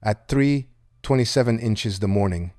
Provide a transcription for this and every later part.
At 3:27 inches the morning,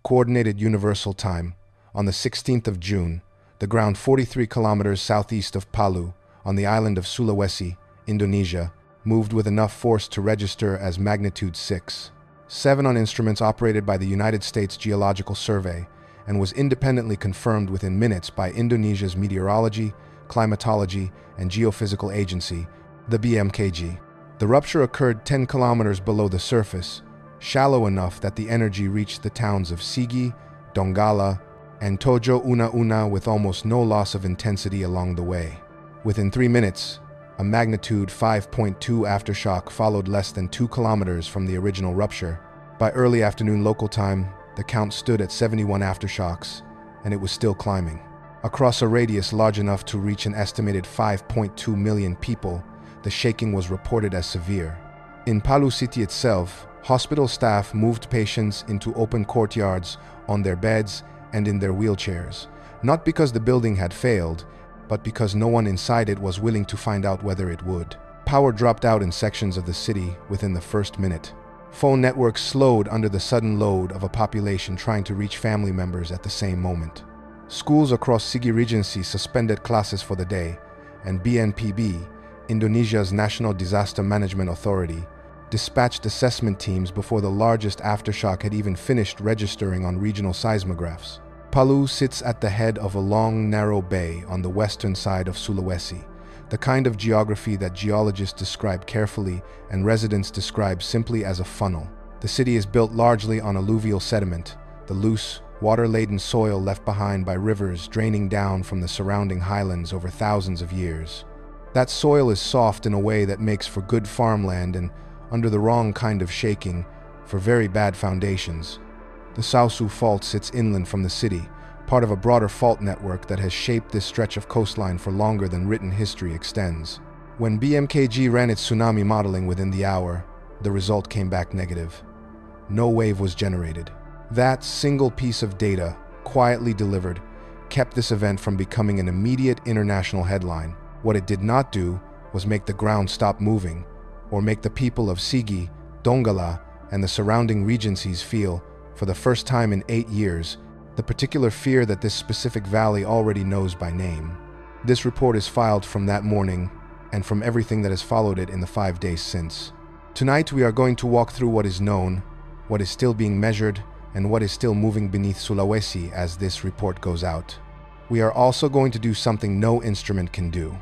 Coordinated Universal Time, on the 16th of June, the ground 43 kilometers southeast of Palu, on the island of Sulawesi, Indonesia, moved with enough force to register as magnitude 6.7 on instruments operated by the United States Geological Survey, and was independently confirmed within minutes by Indonesia's Meteorology, Climatology, and Geophysical Agency, the BMKG. The rupture occurred 10 kilometers below the surface, shallow enough that the energy reached the towns of Sigi, Donggala, and Tojo Una Una with almost no loss of intensity along the way. Within 3 minutes, a magnitude 5.2 aftershock followed less than 2 kilometers from the original rupture. By early afternoon local time, the count stood at 71 aftershocks, and it was still climbing. Across a radius large enough to reach an estimated 5.2 million people, the shaking was reported as severe. In Palu city itself, hospital staff moved patients into open courtyards on their beds and in their wheelchairs, not because the building had failed, but because no one inside it was willing to find out whether it would. Power dropped out in sections of the city within the first minute. Phone networks slowed under the sudden load of a population trying to reach family members at the same moment. Schools across Sigi Regency suspended classes for the day, and BNPB, Indonesia's National Disaster Management Authority, dispatched assessment teams before the largest aftershock had even finished registering on regional seismographs. Palu sits at the head of a long, narrow bay on the western side of Sulawesi, the kind of geography that geologists describe carefully and residents describe simply as a funnel. The city is built largely on alluvial sediment, the loose, water-laden soil left behind by rivers draining down from the surrounding highlands over thousands of years. That soil is soft in a way that makes for good farmland and, under the wrong kind of shaking, for very bad foundations. The Sausu fault sits inland from the city, part of a broader fault network that has shaped this stretch of coastline for longer than written history extends. When BMKG ran its tsunami modeling within the hour, the result came back negative. No wave was generated. That single piece of data, quietly delivered, kept this event from becoming an immediate international headline. What it did not do was make the ground stop moving, or make the people of Sigi, Donggala, and the surrounding regencies feel, for the first time in 8 years, the particular fear that this specific valley already knows by name. This report is filed from that morning, and from everything that has followed it in the 5 days since. Tonight we are going to walk through what is known, what is still being measured, and what is still moving beneath Sulawesi as this report goes out. We are also going to do something no instrument can do.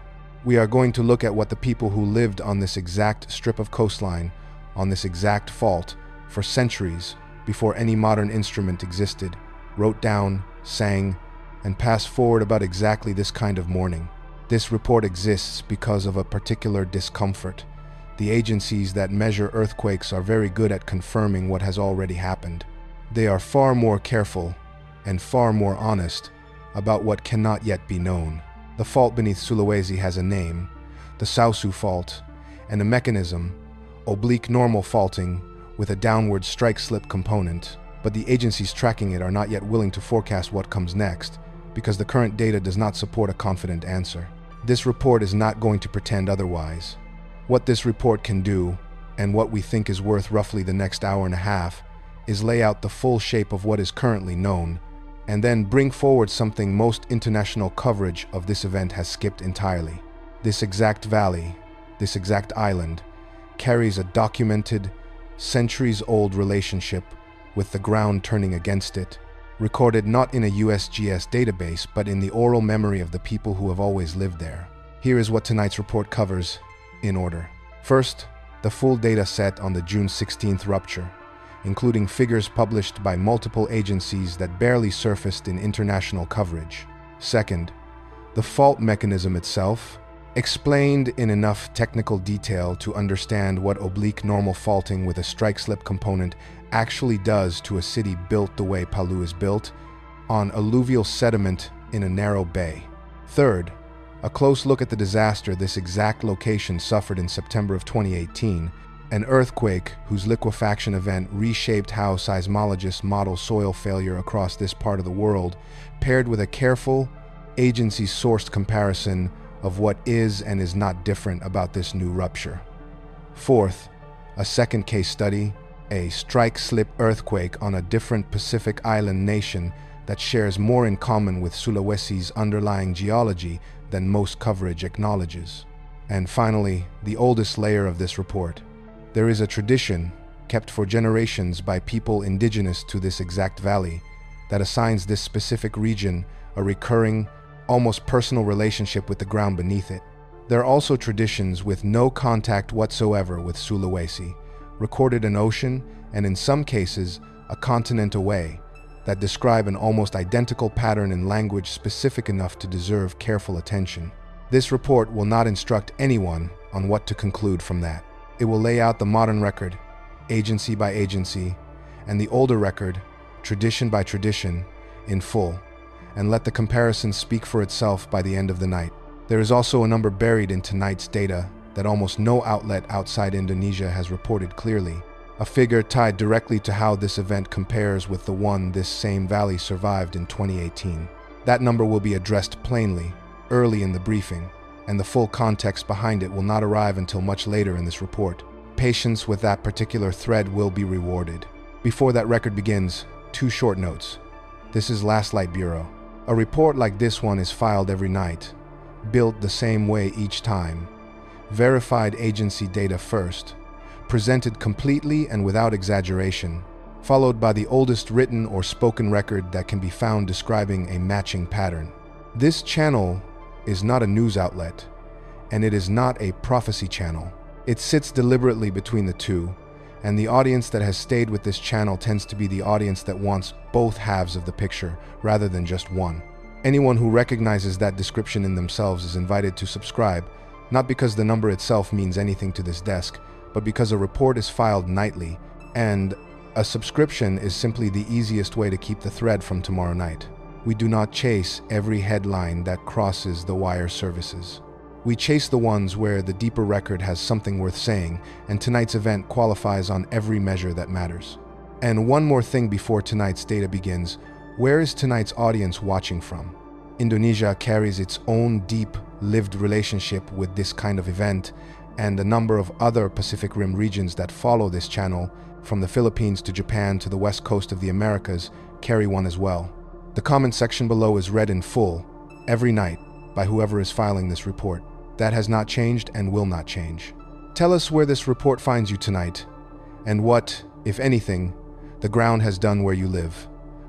We are going to look at what the people who lived on this exact strip of coastline, on this exact fault, for centuries before any modern instrument existed, wrote down, sang, and passed forward about exactly this kind of mourning. This report exists because of a particular discomfort. The agencies that measure earthquakes are very good at confirming what has already happened. They are far more careful and far more honest about what cannot yet be known. The fault beneath Sulawesi has a name, the Sausu fault, and a mechanism, oblique normal faulting with a downward strike-slip component, but the agencies tracking it are not yet willing to forecast what comes next because the current data does not support a confident answer. This report is not going to pretend otherwise. What this report can do, and what we think is worth roughly the next hour and a half, is lay out the full shape of what is currently known, and then bring forward something most international coverage of this event has skipped entirely. This exact valley, this exact island, carries a documented, centuries-old relationship with the ground turning against it, recorded not in a USGS database but in the oral memory of the people who have always lived there. Here is what tonight's report covers, in order. First, the full data set on the June 16th rupture, including figures published by multiple agencies that barely surfaced in international coverage. Second, the fault mechanism itself, explained in enough technical detail to understand what oblique normal faulting with a strike-slip component actually does to a city built the way Palu is built, on alluvial sediment in a narrow bay. Third, a close look at the disaster this exact location suffered in September of 2018, an earthquake whose liquefaction event reshaped how seismologists model soil failure across this part of the world, paired with a careful, agency-sourced comparison of what is and is not different about this new rupture. Fourth, a second case study, a strike-slip earthquake on a different Pacific island nation that shares more in common with Sulawesi's underlying geology than most coverage acknowledges. And finally, the oldest layer of this report. There is a tradition, kept for generations by people indigenous to this exact valley, that assigns this specific region a recurring, almost personal relationship with the ground beneath it. There are also traditions with no contact whatsoever with Sulawesi, recorded an ocean and in some cases a continent away, that describe an almost identical pattern in language specific enough to deserve careful attention. This report will not instruct anyone on what to conclude from that. It will lay out the modern record, agency by agency, and the older record, tradition by tradition, in full, and let the comparison speak for itself by the end of the night. There is also a number buried in tonight's data that almost no outlet outside Indonesia has reported clearly, a figure tied directly to how this event compares with the one this same valley survived in 2018. That number will be addressed plainly, early in the briefing, and the full context behind it will not arrive until much later in this report. Patience with that particular thread will be rewarded. Before that record begins, 2 short notes. This is Last Light Bureau. A report like this one is filed every night, built the same way each time. Verified agency data first, presented completely and without exaggeration, followed by the oldest written or spoken record that can be found describing a matching pattern. This channel is not a news outlet, and it is not a prophecy channel. It sits deliberately between the two, and the audience that has stayed with this channel tends to be the audience that wants both halves of the picture rather than just one. Anyone who recognizes that description in themselves is invited to subscribe, not because the number itself means anything to this desk, but because a report is filed nightly, and a subscription is simply the easiest way to keep the thread from tomorrow night. We do not chase every headline that crosses the wire services. We chase the ones where the deeper record has something worth saying, and tonight's event qualifies on every measure that matters. And one more thing before tonight's data begins. Where is tonight's audience watching from? Indonesia carries its own deep, lived relationship with this kind of event, and a number of other Pacific Rim regions that follow this channel, from the Philippines to Japan to the west coast of the Americas, carry one as well. The comment section below is read in full, every night, by whoever is filing this report. That has not changed and will not change. Tell us where this report finds you tonight, and what, if anything, the ground has done where you live.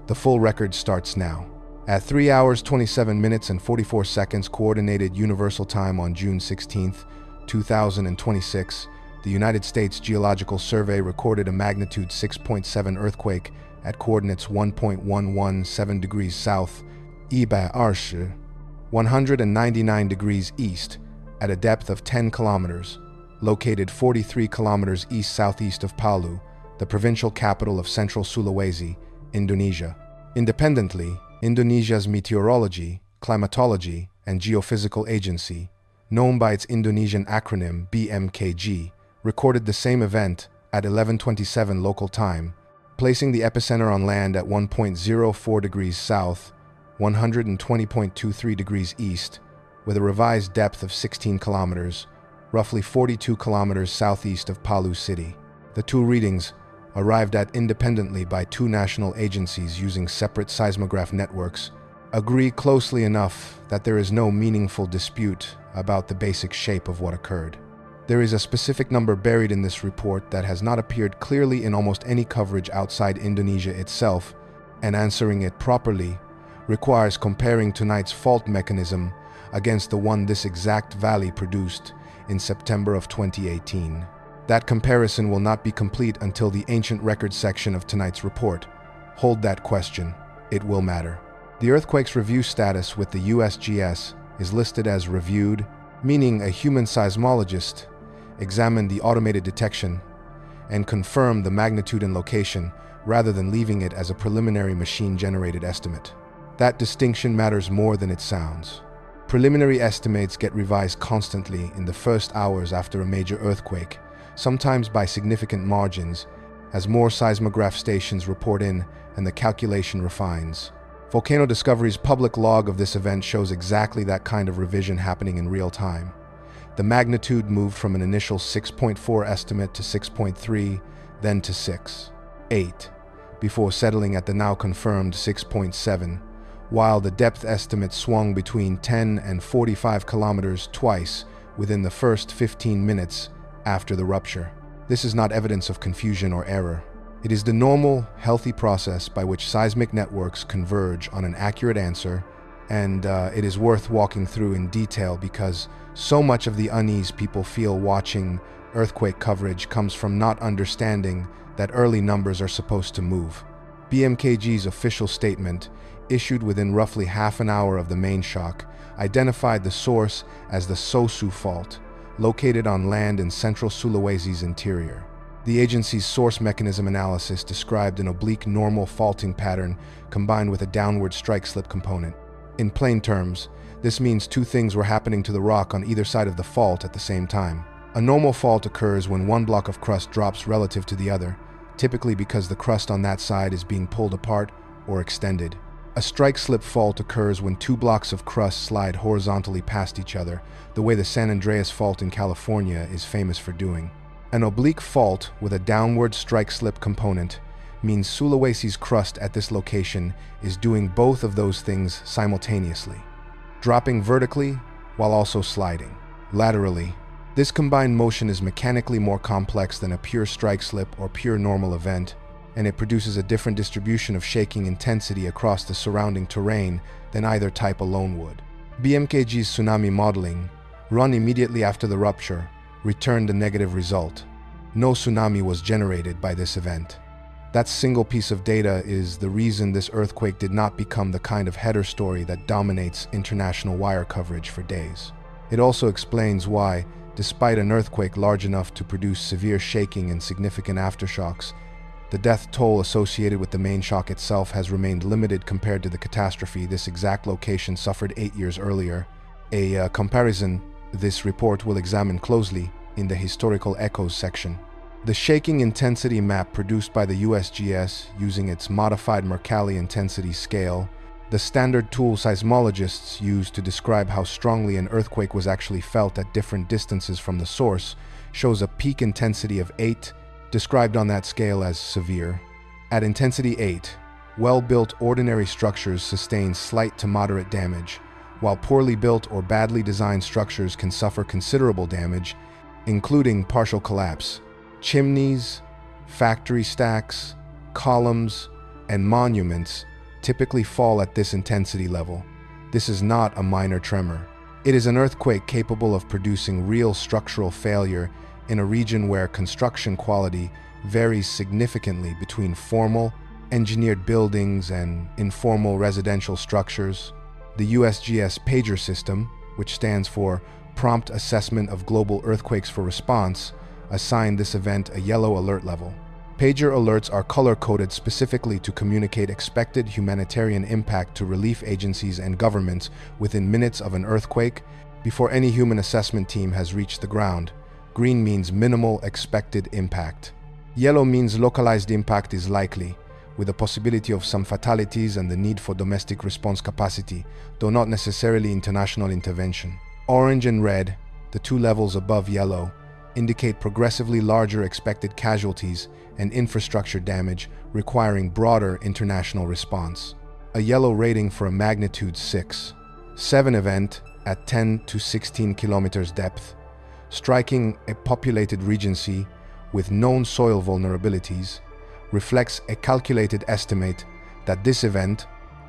The full record starts now. At 3 hours, 27 minutes and 44 seconds Coordinated Universal Time on June 16th, 2026, the United States Geological Survey recorded a magnitude 6.7 earthquake at coordinates 1.117 degrees south, 199 degrees east, at a depth of 10 kilometers, located 43 kilometers east-southeast of Palu, the provincial capital of Central Sulawesi, Indonesia. Independently, Indonesia's Meteorology, Climatology, and Geophysical Agency, known by its Indonesian acronym BMKG, recorded the same event at 11:27 local time, placing the epicenter on land at 1.04 degrees south, 120.23 degrees east, with a revised depth of 16 kilometers, roughly 42 kilometers southeast of Palu City. The two readings, arrived at independently by 2 national agencies using separate seismograph networks, agree closely enough that there is no meaningful dispute about the basic shape of what occurred. There is a specific number buried in this report that has not appeared clearly in almost any coverage outside Indonesia itself, and answering it properly requires comparing tonight's fault mechanism against the one this exact valley produced in September of 2018. That comparison will not be complete until the ancient record section of tonight's report. Hold that question. It will matter. The earthquake's review status with the USGS is listed as reviewed, meaning a human seismologist examined the automated detection and confirmed the magnitude and location rather than leaving it as a preliminary machine-generated estimate. That distinction matters more than it sounds. Preliminary estimates get revised constantly in the first hours after a major earthquake, sometimes by significant margins, as more seismograph stations report in and the calculation refines. Volcano Discovery's public log of this event shows exactly that kind of revision happening in real time. The magnitude moved from an initial 6.4 estimate to 6.3, then to 6, 8, before settling at the now confirmed 6.7, while the depth estimate swung between 10 and 45 kilometers twice within the first 15 minutes after the rupture. This is not evidence of confusion or error. It is the normal, healthy process by which seismic networks converge on an accurate answer, and it is worth walking through in detail because so much of the unease people feel watching earthquake coverage comes from not understanding that early numbers are supposed to move. BMKG's official statement, issued within roughly half an hour of the main shock, identified the source as the Sausu fault, located on land in Central Sulawesi's interior. The agency's source mechanism analysis described an oblique normal faulting pattern combined with a downward strike-slip component. In plain terms, this means two things were happening to the rock on either side of the fault at the same time. A normal fault occurs when one block of crust drops relative to the other, typically because the crust on that side is being pulled apart or extended. A strike-slip fault occurs when two blocks of crust slide horizontally past each other, the way the San Andreas Fault in California is famous for doing. An oblique fault with a downward strike-slip component means Sulawesi's crust at this location is doing both of those things simultaneously, dropping vertically while also sliding laterally. This combined motion is mechanically more complex than a pure strike-slip or pure normal event, and it produces a different distribution of shaking intensity across the surrounding terrain than either type alone would. BMKG's tsunami modeling, run immediately after the rupture, returned a negative result. No tsunami was generated by this event. That single piece of data is the reason this earthquake did not become the kind of header story that dominates international wire coverage for days. It also explains why, despite an earthquake large enough to produce severe shaking and significant aftershocks, the death toll associated with the main shock itself has remained limited compared to the catastrophe this exact location suffered 8 years earlier. A comparison this report will examine closely in the Historical Echoes section. The shaking intensity map produced by the USGS using its modified Mercalli intensity scale, the standard tool seismologists use to describe how strongly an earthquake was actually felt at different distances from the source, shows a peak intensity of 8, described on that scale as severe. At intensity 8, well-built ordinary structures sustain slight to moderate damage, while poorly built or badly designed structures can suffer considerable damage, including partial collapse. Chimneys, factory stacks, columns, and monuments typically fall at this intensity level. This is not a minor tremor. It is an earthquake capable of producing real structural failure in a region where construction quality varies significantly between formal, engineered buildings and informal residential structures. The USGS PAGER system, which stands for Prompt Assessment of Global Earthquakes for Response, assigned this event a yellow alert level. PAGER alerts are color-coded specifically to communicate expected humanitarian impact to relief agencies and governments within minutes of an earthquake before any human assessment team has reached the ground. Green means minimal expected impact. Yellow means localized impact is likely, with the possibility of some fatalities and the need for domestic response capacity, though not necessarily international intervention. Orange and red, the two levels above yellow, indicate progressively larger expected casualties and infrastructure damage requiring broader international response. A yellow rating for a magnitude 6.7 event at 10 to 16 kilometers depth, striking a populated regency with known soil vulnerabilities, reflects a calculated estimate that this event,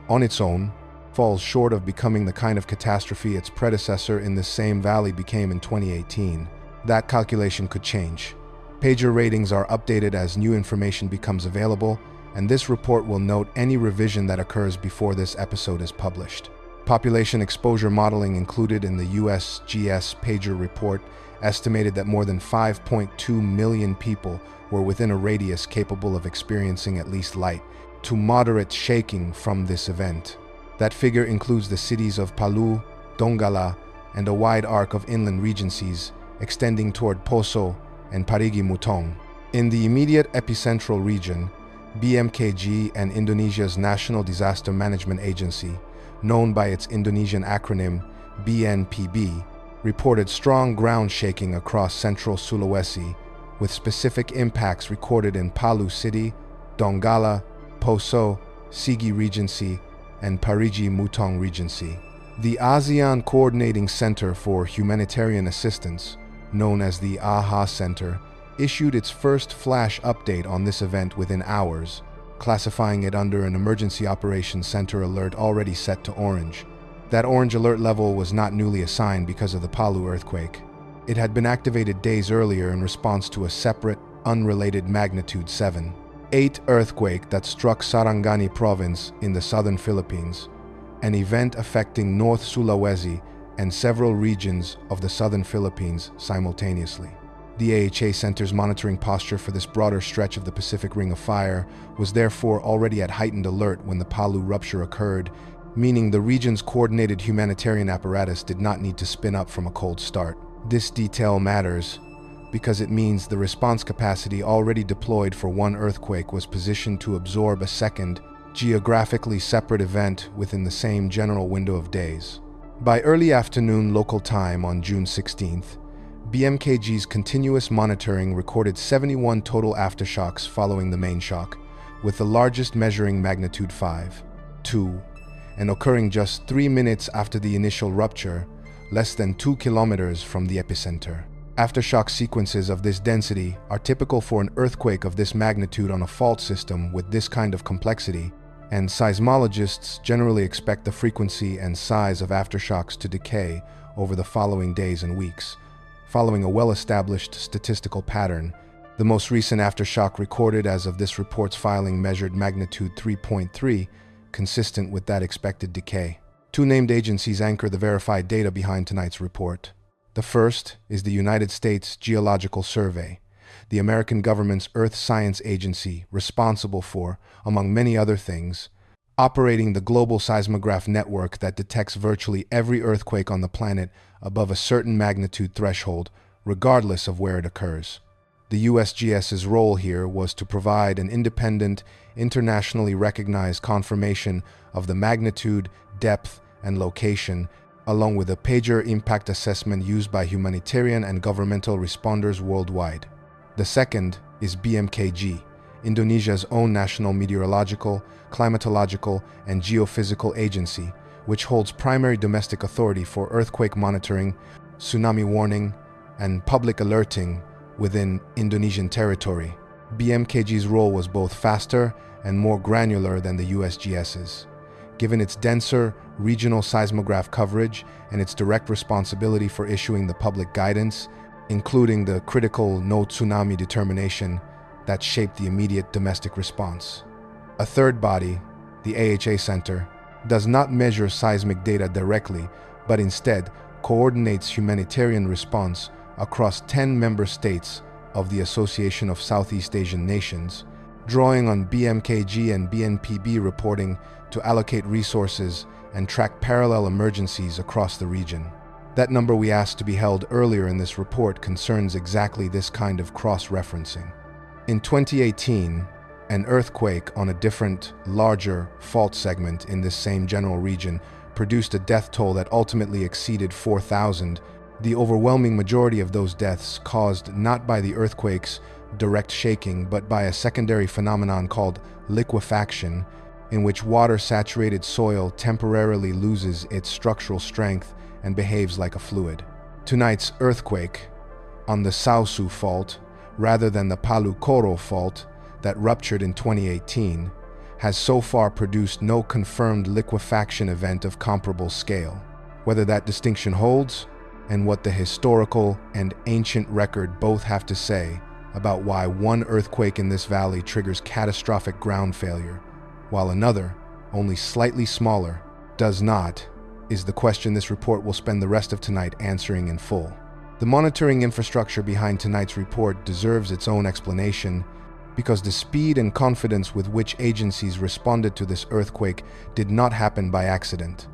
on its own, falls short of becoming the kind of catastrophe its predecessor in the same valley became in 2018. That calculation could change. PAGER ratings are updated as new information becomes available, and this report will note any revision that occurs before this episode is published. Population exposure modeling included in the USGS PAGER report estimated that more than 5.2 million people were within a radius capable of experiencing at least light to moderate shaking from this event. That figure includes the cities of Palu, Donggala, and a wide arc of inland regencies extending toward Poso and Parigi Mutong. In the immediate epicentral region, BMKG and Indonesia's National Disaster Management Agency, known by its Indonesian acronym BNPB, reported strong ground shaking across Central Sulawesi, with specific impacts recorded in Palu City, Donggala, Poso, Sigi Regency, and Parigi Mutong Regency. The ASEAN Coordinating Center for Humanitarian Assistance, known as the AHA Center, issued its first flash update on this event within hours, classifying it under an Emergency Operations Center alert already set to orange. That orange alert level was not newly assigned because of the Palu earthquake. It had been activated days earlier in response to a separate, unrelated magnitude 7.8 earthquake that struck Sarangani province in the southern Philippines, an event affecting North Sulawesi and several regions of the southern Philippines simultaneously. The AHA Center's monitoring posture for this broader stretch of the Pacific Ring of Fire was therefore already at heightened alert when the Palu rupture occurred, meaning the region's coordinated humanitarian apparatus did not need to spin up from a cold start. This detail matters because it means the response capacity already deployed for one earthquake was positioned to absorb a second, geographically separate event within the same general window of days. By early afternoon local time on June 16th, BMKG's continuous monitoring recorded 71 total aftershocks following the main shock, with the largest measuring magnitude 5.2 and occurring just 3 minutes after the initial rupture, less than 2 kilometers from the epicenter. Aftershock sequences of this density are typical for an earthquake of this magnitude on a fault system with this kind of complexity, and seismologists generally expect the frequency and size of aftershocks to decay over the following days and weeks, following a well-established statistical pattern. The most recent aftershock recorded as of this report's filing measured magnitude 3.3, consistent with that expected decay. Two named agencies anchor the verified data behind tonight's report. The first is the United States Geological Survey, the American government's earth science agency responsible for, among many other things, operating the global seismograph network that detects virtually every earthquake on the planet above a certain magnitude threshold, regardless of where it occurs. The USGS's role here was to provide an independent, internationally recognized confirmation of the magnitude, depth, and location, along with a PAGER impact assessment used by humanitarian and governmental responders worldwide. The second is BMKG, Indonesia's own national meteorological, climatological, and geophysical agency, which holds primary domestic authority for earthquake monitoring, tsunami warning, and public alerting within Indonesian territory. BMKG's role was both faster and more granular than the USGS's. Given its denser, regional seismograph coverage and its direct responsibility for issuing the public guidance, including the critical no tsunami determination that shaped the immediate domestic response. A third body, the AHA Center, does not measure seismic data directly, but instead coordinates humanitarian response across 10 member states of the Association of Southeast Asian Nations, drawing on BMKG and BNPB reporting to allocate resources and track parallel emergencies across the region. That number we asked to be held earlier in this report concerns exactly this kind of cross-referencing. In 2018, an earthquake on a different, larger fault segment in this same general region produced a death toll that ultimately exceeded 4,000. The overwhelming majority of those deaths caused not by the earthquake's direct shaking, but by a secondary phenomenon called liquefaction, in which water-saturated soil temporarily loses its structural strength and behaves like a fluid. Tonight's earthquake, on the Sausu fault, rather than the Palu-Koro fault that ruptured in 2018, has so far produced no confirmed liquefaction event of comparable scale. Whether that distinction holds, and what the historical and ancient record both have to say about why one earthquake in this valley triggers catastrophic ground failure, while another, only slightly smaller, does not, is the question this report will spend the rest of tonight answering in full. The monitoring infrastructure behind tonight's report deserves its own explanation, because the speed and confidence with which agencies responded to this earthquake did not happen by accident.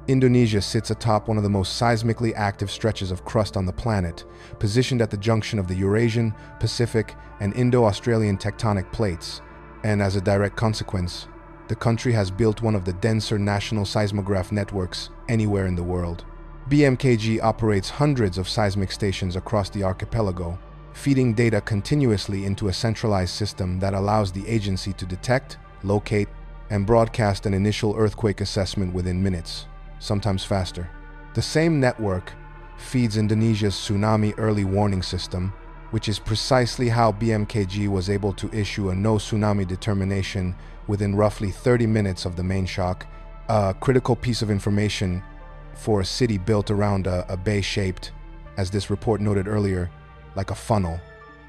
Indonesia sits atop one of the most seismically active stretches of crust on the planet, positioned at the junction of the Eurasian, Pacific, and Indo-Australian tectonic plates, and as a direct consequence, the country has built one of the denser national seismograph networks anywhere in the world. BMKG operates hundreds of seismic stations across the archipelago, feeding data continuously into a centralized system that allows the agency to detect, locate, and broadcast an initial earthquake assessment within minutes, sometimes faster. The same network feeds Indonesia's tsunami early warning system, which is precisely how BMKG was able to issue a no tsunami determination within roughly 30 minutes of the main shock, a critical piece of information for a city built around a bay shaped, as this report noted earlier, like a funnel.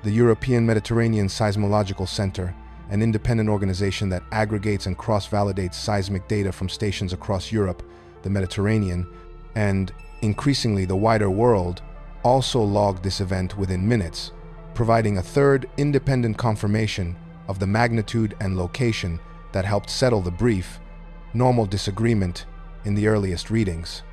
The European Mediterranean Seismological Center, an independent organization that aggregates and cross-validates seismic data from stations across Europe, the Mediterranean, and increasingly the wider world, also logged this event within minutes, providing a third independent confirmation of the magnitude and location that helped settle the brief, normal disagreement in the earliest readings.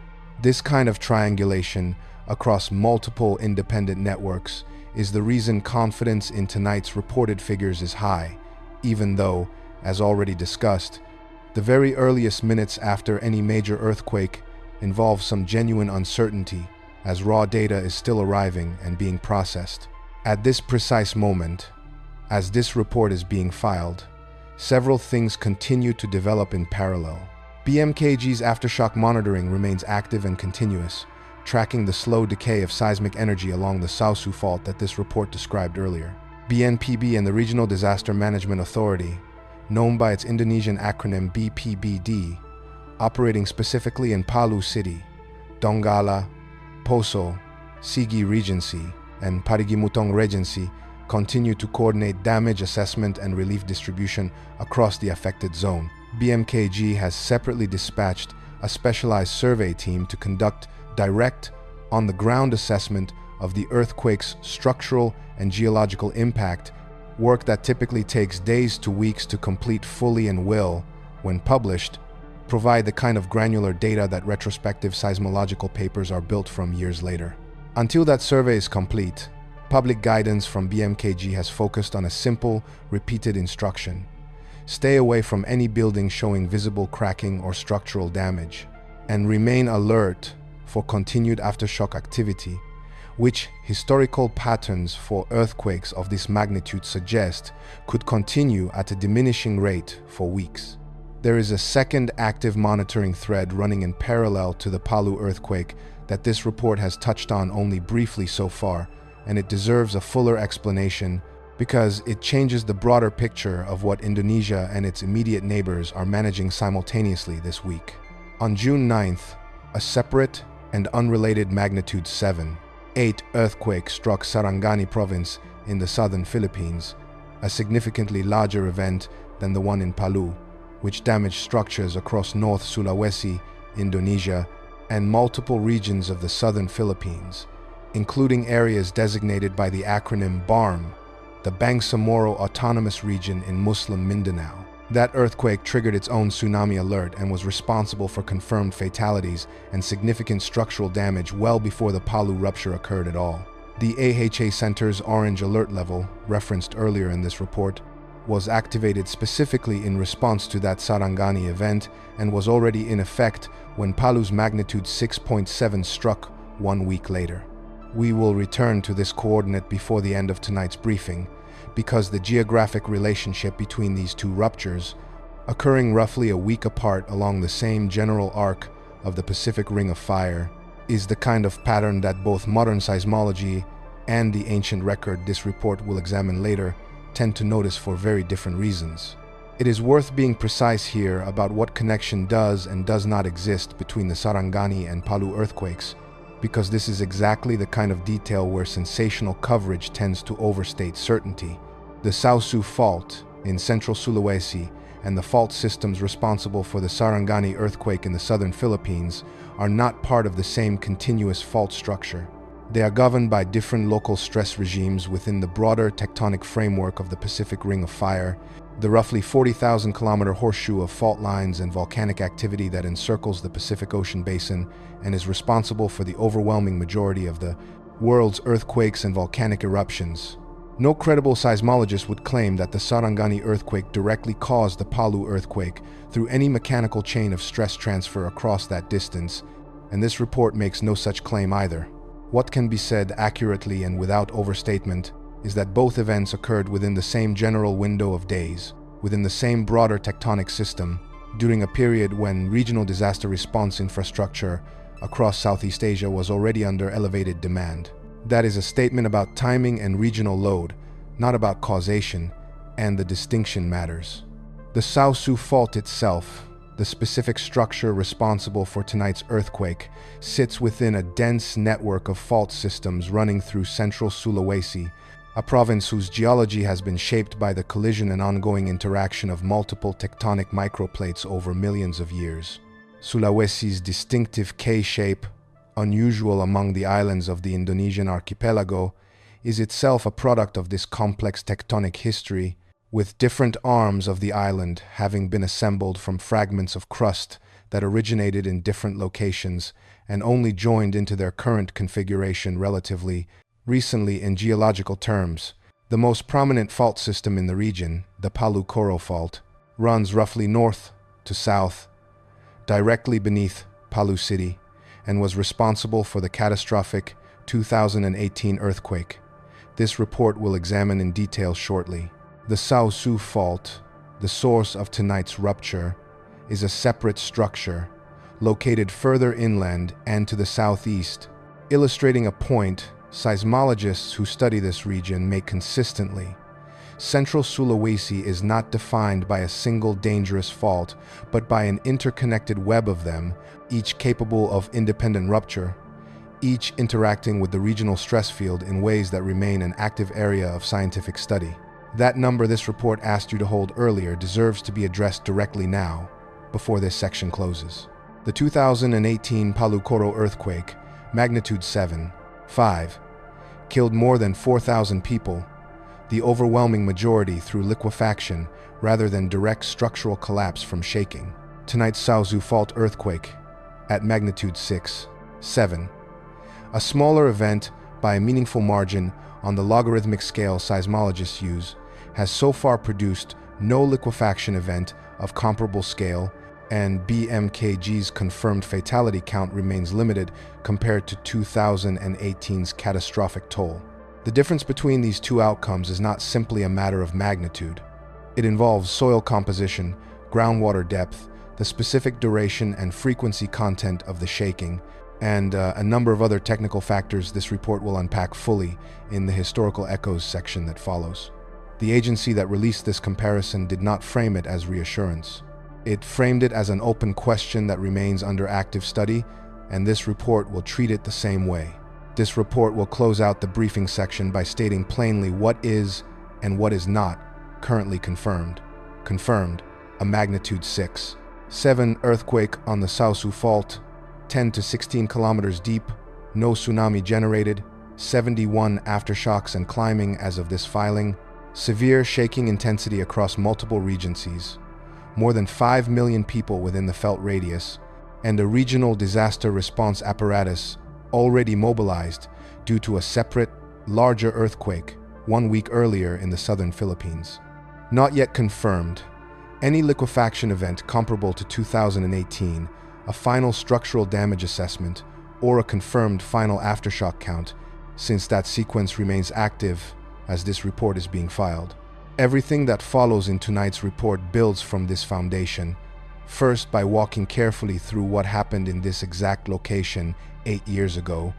This kind of triangulation across multiple independent networks is the reason confidence in tonight's reported figures is high, even though, as already discussed, the very earliest minutes after any major earthquake involve some genuine uncertainty, as raw data is still arriving and being processed. At this precise moment, as this report is being filed, several things continue to develop in parallel. BMKG's aftershock monitoring remains active and continuous, tracking the slow decay of seismic energy along the Sausu fault that this report described earlier. BNPB and the Regional Disaster Management Authority, known by its Indonesian acronym BPBD, operating specifically in Palu City, Donggala, Poso, Sigi Regency, and Parigimutong Regency, continue to coordinate damage assessment and relief distribution across the affected zone. BMKG has separately dispatched a specialized survey team to conduct direct, on-the-ground assessment of the earthquake's structural and geological impact, work that typically takes days to weeks to complete fully and will, when published, provide the kind of granular data that retrospective seismological papers are built from years later. Until that survey is complete, public guidance from BMKG has focused on a simple, repeated instruction: stay away from any building showing visible cracking or structural damage, and remain alert for continued aftershock activity, which historical patterns for earthquakes of this magnitude suggest could continue at a diminishing rate for weeks. There is a second active monitoring thread running in parallel to the Palu earthquake that this report has touched on only briefly so far, and it deserves a fuller explanation because it changes the broader picture of what Indonesia and its immediate neighbors are managing simultaneously this week. On June 9th, a separate and unrelated magnitude 7.8 earthquake struck Sarangani province in the southern Philippines, a significantly larger event than the one in Palu, which damaged structures across North Sulawesi, Indonesia, and multiple regions of the southern Philippines, including areas designated by the acronym BARM, the Bangsamoro Autonomous Region in Muslim Mindanao. That earthquake triggered its own tsunami alert and was responsible for confirmed fatalities and significant structural damage well before the Palu rupture occurred at all. The AHA Center's orange alert level, referenced earlier in this report, was activated specifically in response to that Sarangani event and was already in effect when Palu's magnitude 6.7 struck 1 week later. We will return to this coordinate before the end of tonight's briefing, because the geographic relationship between these two ruptures, occurring roughly a week apart along the same general arc of the Pacific Ring of Fire, is the kind of pattern that both modern seismology and the ancient record this report will examine later tend to notice for very different reasons. It is worth being precise here about what connection does and does not exist between the Sarangani and Palu earthquakes, because this is exactly the kind of detail where sensational coverage tends to overstate certainty. The Sausu fault in Central Sulawesi and the fault systems responsible for the Sarangani earthquake in the southern Philippines are not part of the same continuous fault structure. They are governed by different local stress regimes within the broader tectonic framework of the Pacific Ring of Fire, the roughly 40,000-kilometer horseshoe of fault lines and volcanic activity that encircles the Pacific Ocean basin and is responsible for the overwhelming majority of the world's earthquakes and volcanic eruptions. No credible seismologist would claim that the Sarangani earthquake directly caused the Palu earthquake through any mechanical chain of stress transfer across that distance, and this report makes no such claim either. What can be said accurately and without overstatement is that both events occurred within the same general window of days, within the same broader tectonic system, during a period when regional disaster response infrastructure across Southeast Asia was already under elevated demand. That is a statement about timing and regional load, not about causation, and the distinction matters. The Sausu fault itself, the specific structure responsible for tonight's earthquake, sits within a dense network of fault systems running through Central Sulawesi, a province whose geology has been shaped by the collision and ongoing interaction of multiple tectonic microplates over millions of years. Sulawesi's distinctive K-shape, unusual among the islands of the Indonesian archipelago, is itself a product of this complex tectonic history, with different arms of the island having been assembled from fragments of crust that originated in different locations and only joined into their current configuration relatively recently in geological terms. The most prominent fault system in the region, the Palu-Koro fault, runs roughly north to south, directly beneath Palu City, and was responsible for the catastrophic 2018 earthquake. This report will examine in detail shortly. The Sausu fault, the source of tonight's rupture, is a separate structure, located further inland and to the southeast, illustrating a point seismologists who study this region make consistently. Central Sulawesi is not defined by a single dangerous fault, but by an interconnected web of them, each capable of independent rupture, each interacting with the regional stress field in ways that remain an active area of scientific study. That number this report asked you to hold earlier deserves to be addressed directly now, before this section closes. The 2018 Palu-Koro earthquake, magnitude 7.5, killed more than 4,000 people, the overwhelming majority through liquefaction rather than direct structural collapse from shaking. Tonight's Sausu fault earthquake, at magnitude 6.7, a smaller event by a meaningful margin on the logarithmic scale seismologists use, has so far produced no liquefaction event of comparable scale, and BMKG's confirmed fatality count remains limited compared to 2018's catastrophic toll. The difference between these two outcomes is not simply a matter of magnitude. It involves soil composition, groundwater depth, the specific duration and frequency content of the shaking, and a number of other technical factors this report will unpack fully in the historical echoes section that follows. The agency that released this comparison did not frame it as reassurance. It framed it as an open question that remains under active study, and this report will treat it the same way. This report will close out the briefing section by stating plainly what is and what is not currently confirmed. Confirmed, a magnitude 6.7 earthquake on the Sausu fault, 10 to 16 kilometers deep, no tsunami generated, 71 aftershocks and climbing as of this filing, severe shaking intensity across multiple regencies, more than 5 million people within the felt radius, and a regional disaster response apparatus already mobilized due to a separate, larger earthquake 1 week earlier in the southern Philippines. Not yet confirmed, any liquefaction event comparable to 2018, a final structural damage assessment, or a confirmed final aftershock count, since that sequence remains active as this report is being filed. Everything that follows in tonight's report builds from this foundation, first by walking carefully through what happened in this exact location 8 years ago,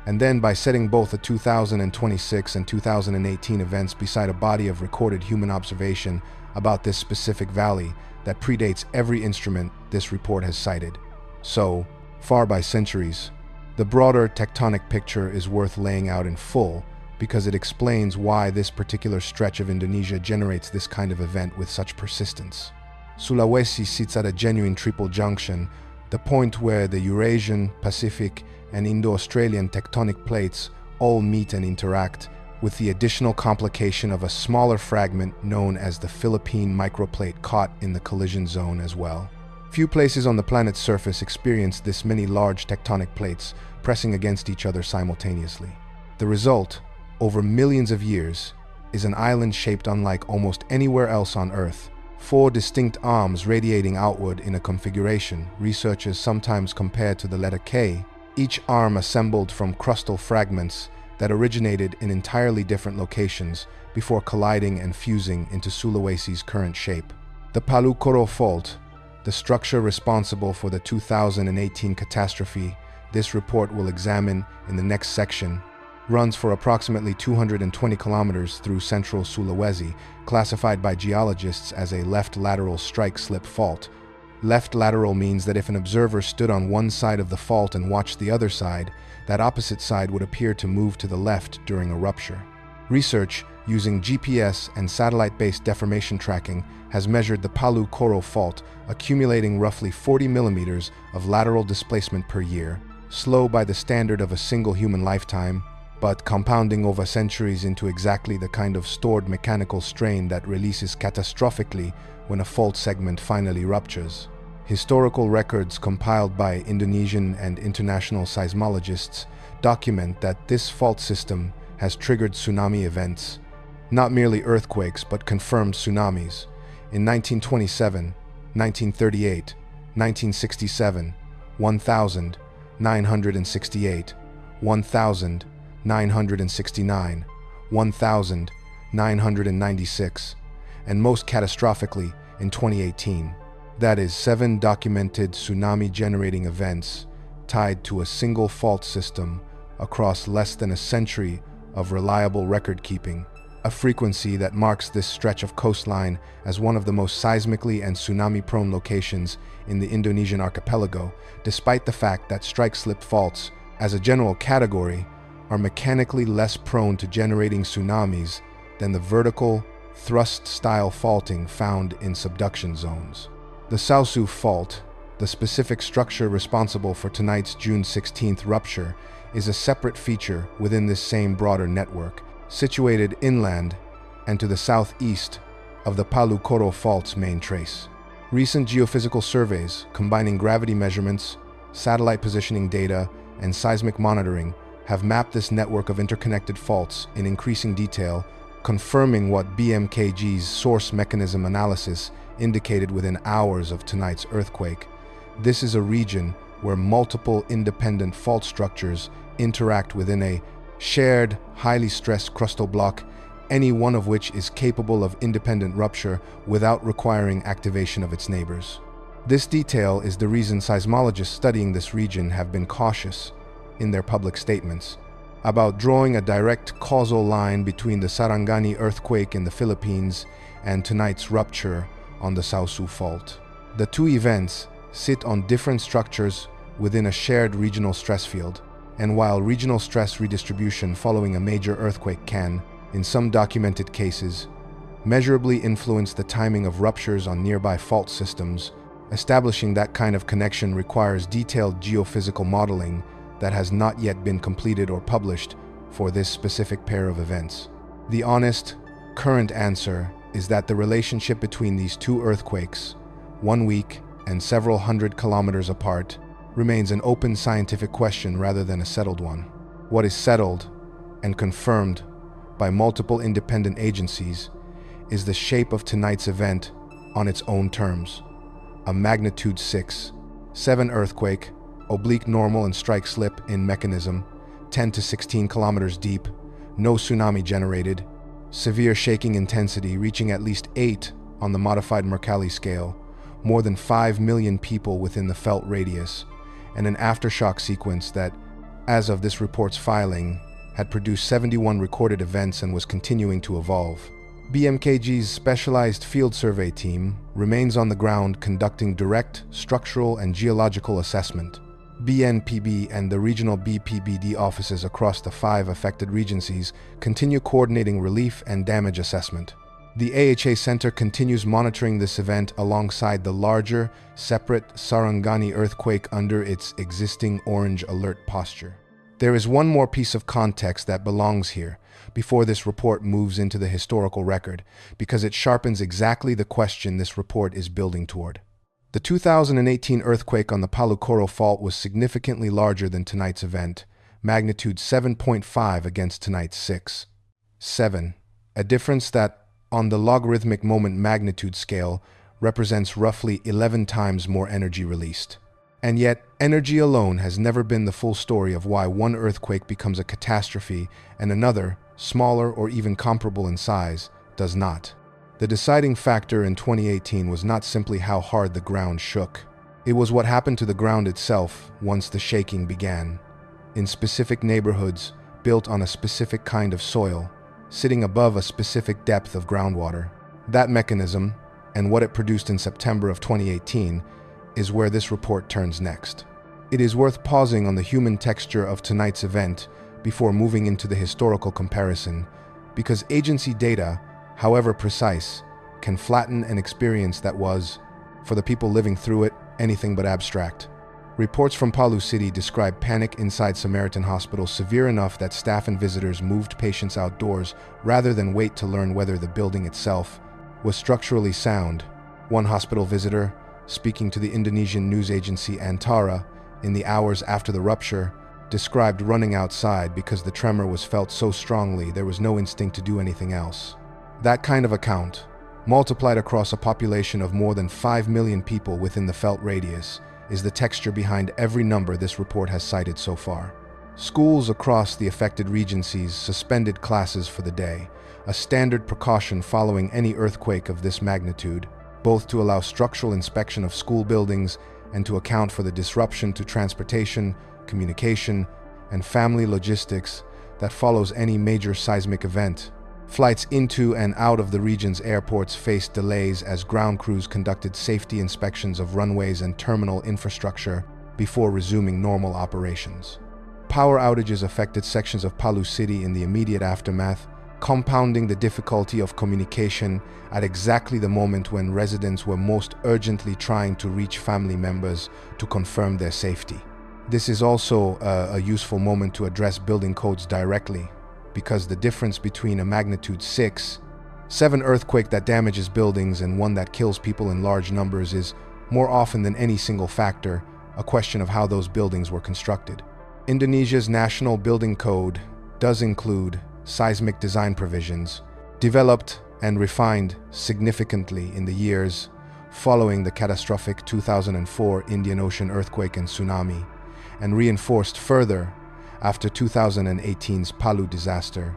and then by setting both the 2026 and 2018 events beside a body of recorded human observation about this specific valley that predates every instrument this report has cited. So, far by centuries, the broader tectonic picture is worth laying out in full because it explains why this particular stretch of Indonesia generates this kind of event with such persistence. Sulawesi sits at a genuine triple junction, the point where the Eurasian, Pacific, and Indo-Australian tectonic plates all meet and interact, with the additional complication of a smaller fragment known as the Philippine microplate caught in the collision zone as well. Few places on the planet's surface experience this many large tectonic plates pressing against each other simultaneously. The result, over millions of years, is an island shaped unlike almost anywhere else on Earth. 4 distinct arms radiating outward in a configuration researchers sometimes compare to the letter K, each arm assembled from crustal fragments that originated in entirely different locations before colliding and fusing into Sulawesi's current shape. The Palu-Koro Fault, the structure responsible for the 2018 catastrophe this report will examine in the next section, runs for approximately 220 kilometers through Central Sulawesi, classified by geologists as a left lateral strike-slip fault. Left lateral means that if an observer stood on one side of the fault and watched the other side, that opposite side would appear to move to the left during a rupture. Research using GPS and satellite-based deformation tracking has measured the Palu-Koro Fault, accumulating roughly 40 millimeters of lateral displacement per year, slow by the standard of a single human lifetime, but compounding over centuries into exactly the kind of stored mechanical strain that releases catastrophically when a fault segment finally ruptures. Historical records compiled by Indonesian and international seismologists document that this fault system has triggered tsunami events, not merely earthquakes but confirmed tsunamis, in 1927, 1938, 1967, 1968, 1969, 1996, and most catastrophically in 2018. That is 7 documented tsunami-generating events tied to a single fault system across less than a century of reliable record-keeping, a frequency that marks this stretch of coastline as one of the most seismically and tsunami-prone locations in the Indonesian archipelago, despite the fact that strike-slip faults, as a general category, are mechanically less prone to generating tsunamis than the vertical, thrust-style faulting found in subduction zones. The Sausu Fault, the specific structure responsible for tonight's June 16th rupture, is a separate feature within this same broader network, situated inland and to the southeast of the Palu-Koro Fault's main trace. Recent geophysical surveys combining gravity measurements, satellite positioning data, and seismic monitoring have mapped this network of interconnected faults in increasing detail, confirming what BMKG's source mechanism analysis indicated within hours of tonight's earthquake. This is a region where multiple independent fault structures interact within a shared, highly stressed crustal block, any one of which is capable of independent rupture without requiring activation of its neighbors. This detail is the reason seismologists studying this region have been cautious in their public statements about drawing a direct causal line between the Sarangani earthquake in the Philippines and tonight's rupture on the Sausu Fault. The two events sit on different structures within a shared regional stress field, and while regional stress redistribution following a major earthquake can, in some documented cases, measurably influence the timing of ruptures on nearby fault systems, establishing that kind of connection requires detailed geophysical modeling that has not yet been completed or published for this specific pair of events. The honest, current answer is that the relationship between these two earthquakes, 1 week and several hundred kilometers apart, remains an open scientific question rather than a settled one. What is settled and confirmed by multiple independent agencies is the shape of tonight's event on its own terms. A magnitude 6.7 earthquake, oblique normal and strike slip in mechanism, 10 to 16 kilometers deep, no tsunami generated, severe shaking intensity reaching at least 8 on the modified Mercalli scale, more than 5 million people within the felt radius, and an aftershock sequence that, as of this report's filing, had produced 71 recorded events and was continuing to evolve. BMKG's specialized field survey team remains on the ground conducting direct structural and geological assessment. BNPB and the regional BPBD offices across the 5 affected regencies continue coordinating relief and damage assessment. The AHA Center continues monitoring this event alongside the larger, separate Sarangani earthquake under its existing orange alert posture. There is one more piece of context that belongs here before this report moves into the historical record, because it sharpens exactly the question this report is building toward. The 2018 earthquake on the Palu-Koro Fault was significantly larger than tonight's event, magnitude 7.5 against tonight's 6.7, a difference that, on the logarithmic moment magnitude scale, represents roughly 11 times more energy released. And yet, energy alone has never been the full story of why one earthquake becomes a catastrophe and another, smaller or even comparable in size, does not. The deciding factor in 2018 was not simply how hard the ground shook. It was what happened to the ground itself once the shaking began. In specific neighborhoods, built on a specific kind of soil, sitting above a specific depth of groundwater. That mechanism, and what it produced in September of 2018, is where this report turns next. It is worth pausing on the human texture of tonight's event before moving into the historical comparison, because agency data, however precise, can flatten an experience that was, for the people living through it, anything but abstract. Reports from Palu City describe panic inside Samaritan Hospital severe enough that staff and visitors moved patients outdoors rather than wait to learn whether the building itself was structurally sound. One hospital visitor, speaking to the Indonesian news agency Antara in the hours after the rupture, described running outside because the tremor was felt so strongly there was no instinct to do anything else. That kind of account, multiplied across a population of more than 5 million people within the felt radius, is the texture behind every number this report has cited so far. Schools across the affected regencies suspended classes for the day, a standard precaution following any earthquake of this magnitude, both to allow structural inspection of school buildings and to account for the disruption to transportation, communication, and family logistics that follows any major seismic event. Flights into and out of the region's airports faced delays as ground crews conducted safety inspections of runways and terminal infrastructure before resuming normal operations. Power outages affected sections of Palu City in the immediate aftermath, compounding the difficulty of communication at exactly the moment when residents were most urgently trying to reach family members to confirm their safety. This is also a useful moment to address building codes directly, because the difference between a magnitude 6.7 earthquake that damages buildings and one that kills people in large numbers is, more often than any single factor, a question of how those buildings were constructed. Indonesia's National Building Code does include seismic design provisions, developed and refined significantly in the years following the catastrophic 2004 Indian Ocean earthquake and tsunami, and reinforced further after 2018's Palu disaster.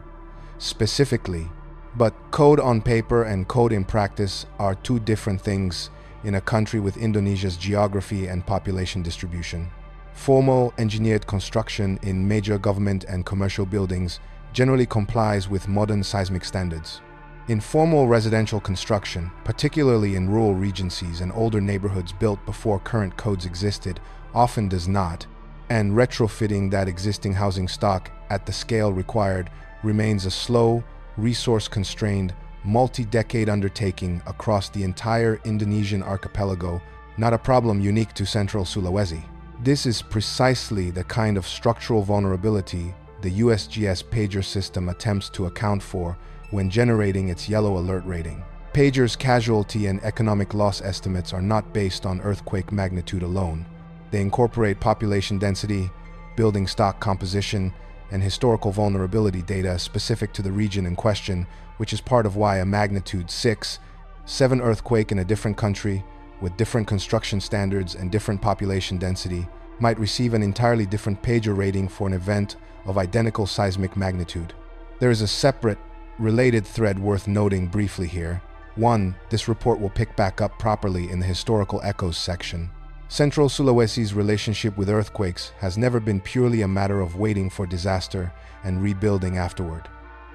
Specifically, but code on paper and code in practice are two different things in a country with Indonesia's geography and population distribution. Formal engineered construction in major government and commercial buildings generally complies with modern seismic standards. Informal residential construction, particularly in rural regencies and older neighborhoods built before current codes existed, often does not, and retrofitting that existing housing stock at the scale required remains a slow, resource-constrained, multi-decade undertaking across the entire Indonesian archipelago, not a problem unique to Central Sulawesi. This is precisely the kind of structural vulnerability the USGS PAGER system attempts to account for when generating its yellow alert rating. PAGER's casualty and economic loss estimates are not based on earthquake magnitude alone. They incorporate population density, building stock composition, and historical vulnerability data specific to the region in question, which is part of why a magnitude 6.7 earthquake in a different country, with different construction standards and different population density, might receive an entirely different PAGER rating for an event of identical seismic magnitude. There is a separate, related thread worth noting briefly here. 1. This report will pick back up properly in the historical echoes section. Central Sulawesi's relationship with earthquakes has never been purely a matter of waiting for disaster and rebuilding afterward.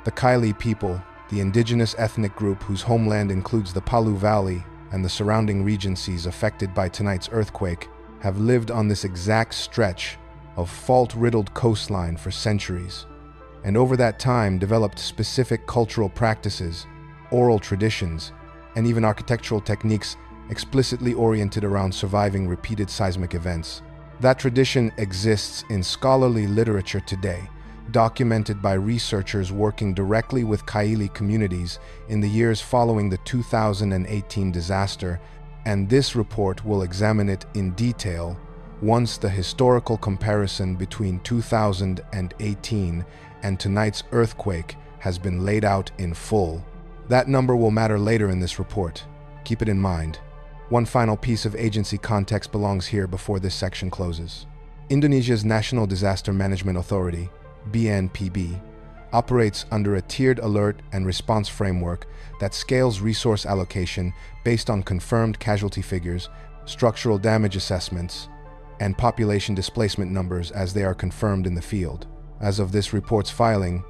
The Kaili people, the indigenous ethnic group whose homeland includes the Palu Valley and the surrounding regencies affected by tonight's earthquake, have lived on this exact stretch of fault-riddled coastline for centuries, and over that time developed specific cultural practices, oral traditions, and even architectural techniques explicitly oriented around surviving repeated seismic events. That tradition exists in scholarly literature today, documented by researchers working directly with Kaili communities in the years following the 2018 disaster, and this report will examine it in detail once the historical comparison between 2018 and tonight's earthquake has been laid out in full. That number will matter later in this report. Keep it in mind. One final piece of agency context belongs here before this section closes. Indonesia's National Disaster Management Authority, BNPB, operates under a tiered alert and response framework that scales resource allocation based on confirmed casualty figures, structural damage assessments, and population displacement numbers as they are confirmed in the field. As of this report's filing,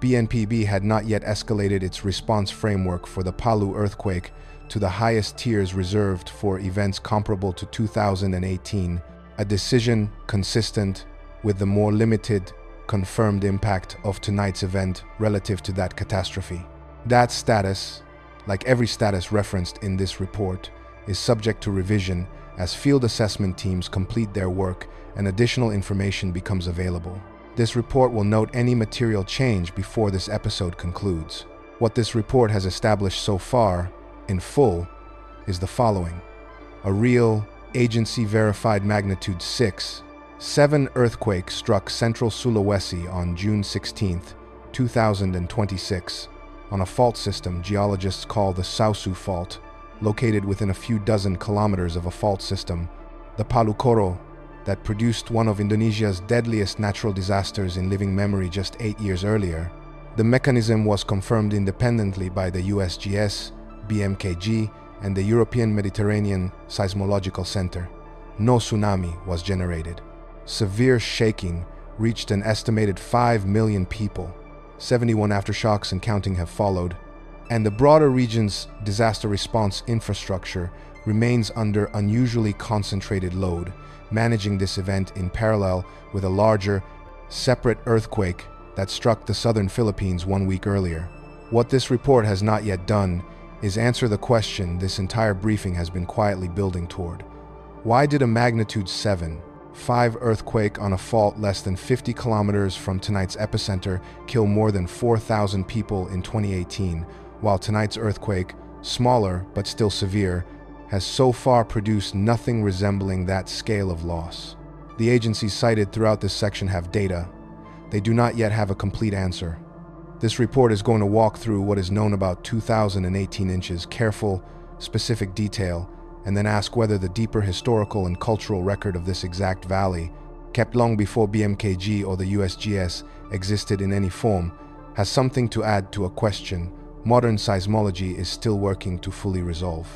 BNPB had not yet escalated its response framework for the Palu earthquake to the highest tiers reserved for events comparable to 2018, a decision consistent with the more limited, confirmed impact of tonight's event relative to that catastrophe. That status, like every status referenced in this report, is subject to revision as field assessment teams complete their work and additional information becomes available. This report will note any material change before this episode concludes. What this report has established so far, in full, is the following. A real, agency-verified magnitude 6.7 earthquake struck Central Sulawesi on June 16, 2026, on a fault system geologists call the Sausu fault, located within a few dozen kilometers of a fault system, the Palu-Koro, that produced one of Indonesia's deadliest natural disasters in living memory just 8 years earlier. The mechanism was confirmed independently by the USGS, BMKG, and the European Mediterranean Seismological Center. No tsunami was generated. Severe shaking reached an estimated 5 million people. 71 aftershocks and counting have followed, and the broader region's disaster response infrastructure remains under unusually concentrated load, managing this event in parallel with a larger, separate earthquake that struck the southern Philippines 1 week earlier. What this report has not yet done is answer the question this entire briefing has been quietly building toward. Why did a magnitude 7.5 earthquake on a fault less than 50 kilometers from tonight's epicenter kill more than 4,000 people in 2018, while tonight's earthquake, smaller but still severe, has so far produced nothing resembling that scale of loss? The agencies cited throughout this section have data. They do not yet have a complete answer. This report is going to walk through what is known about 2018 inches, careful, specific detail, and then ask whether the deeper historical and cultural record of this exact valley, kept long before BMKG or the USGS existed in any form, has something to add to a question modern seismology is still working to fully resolve.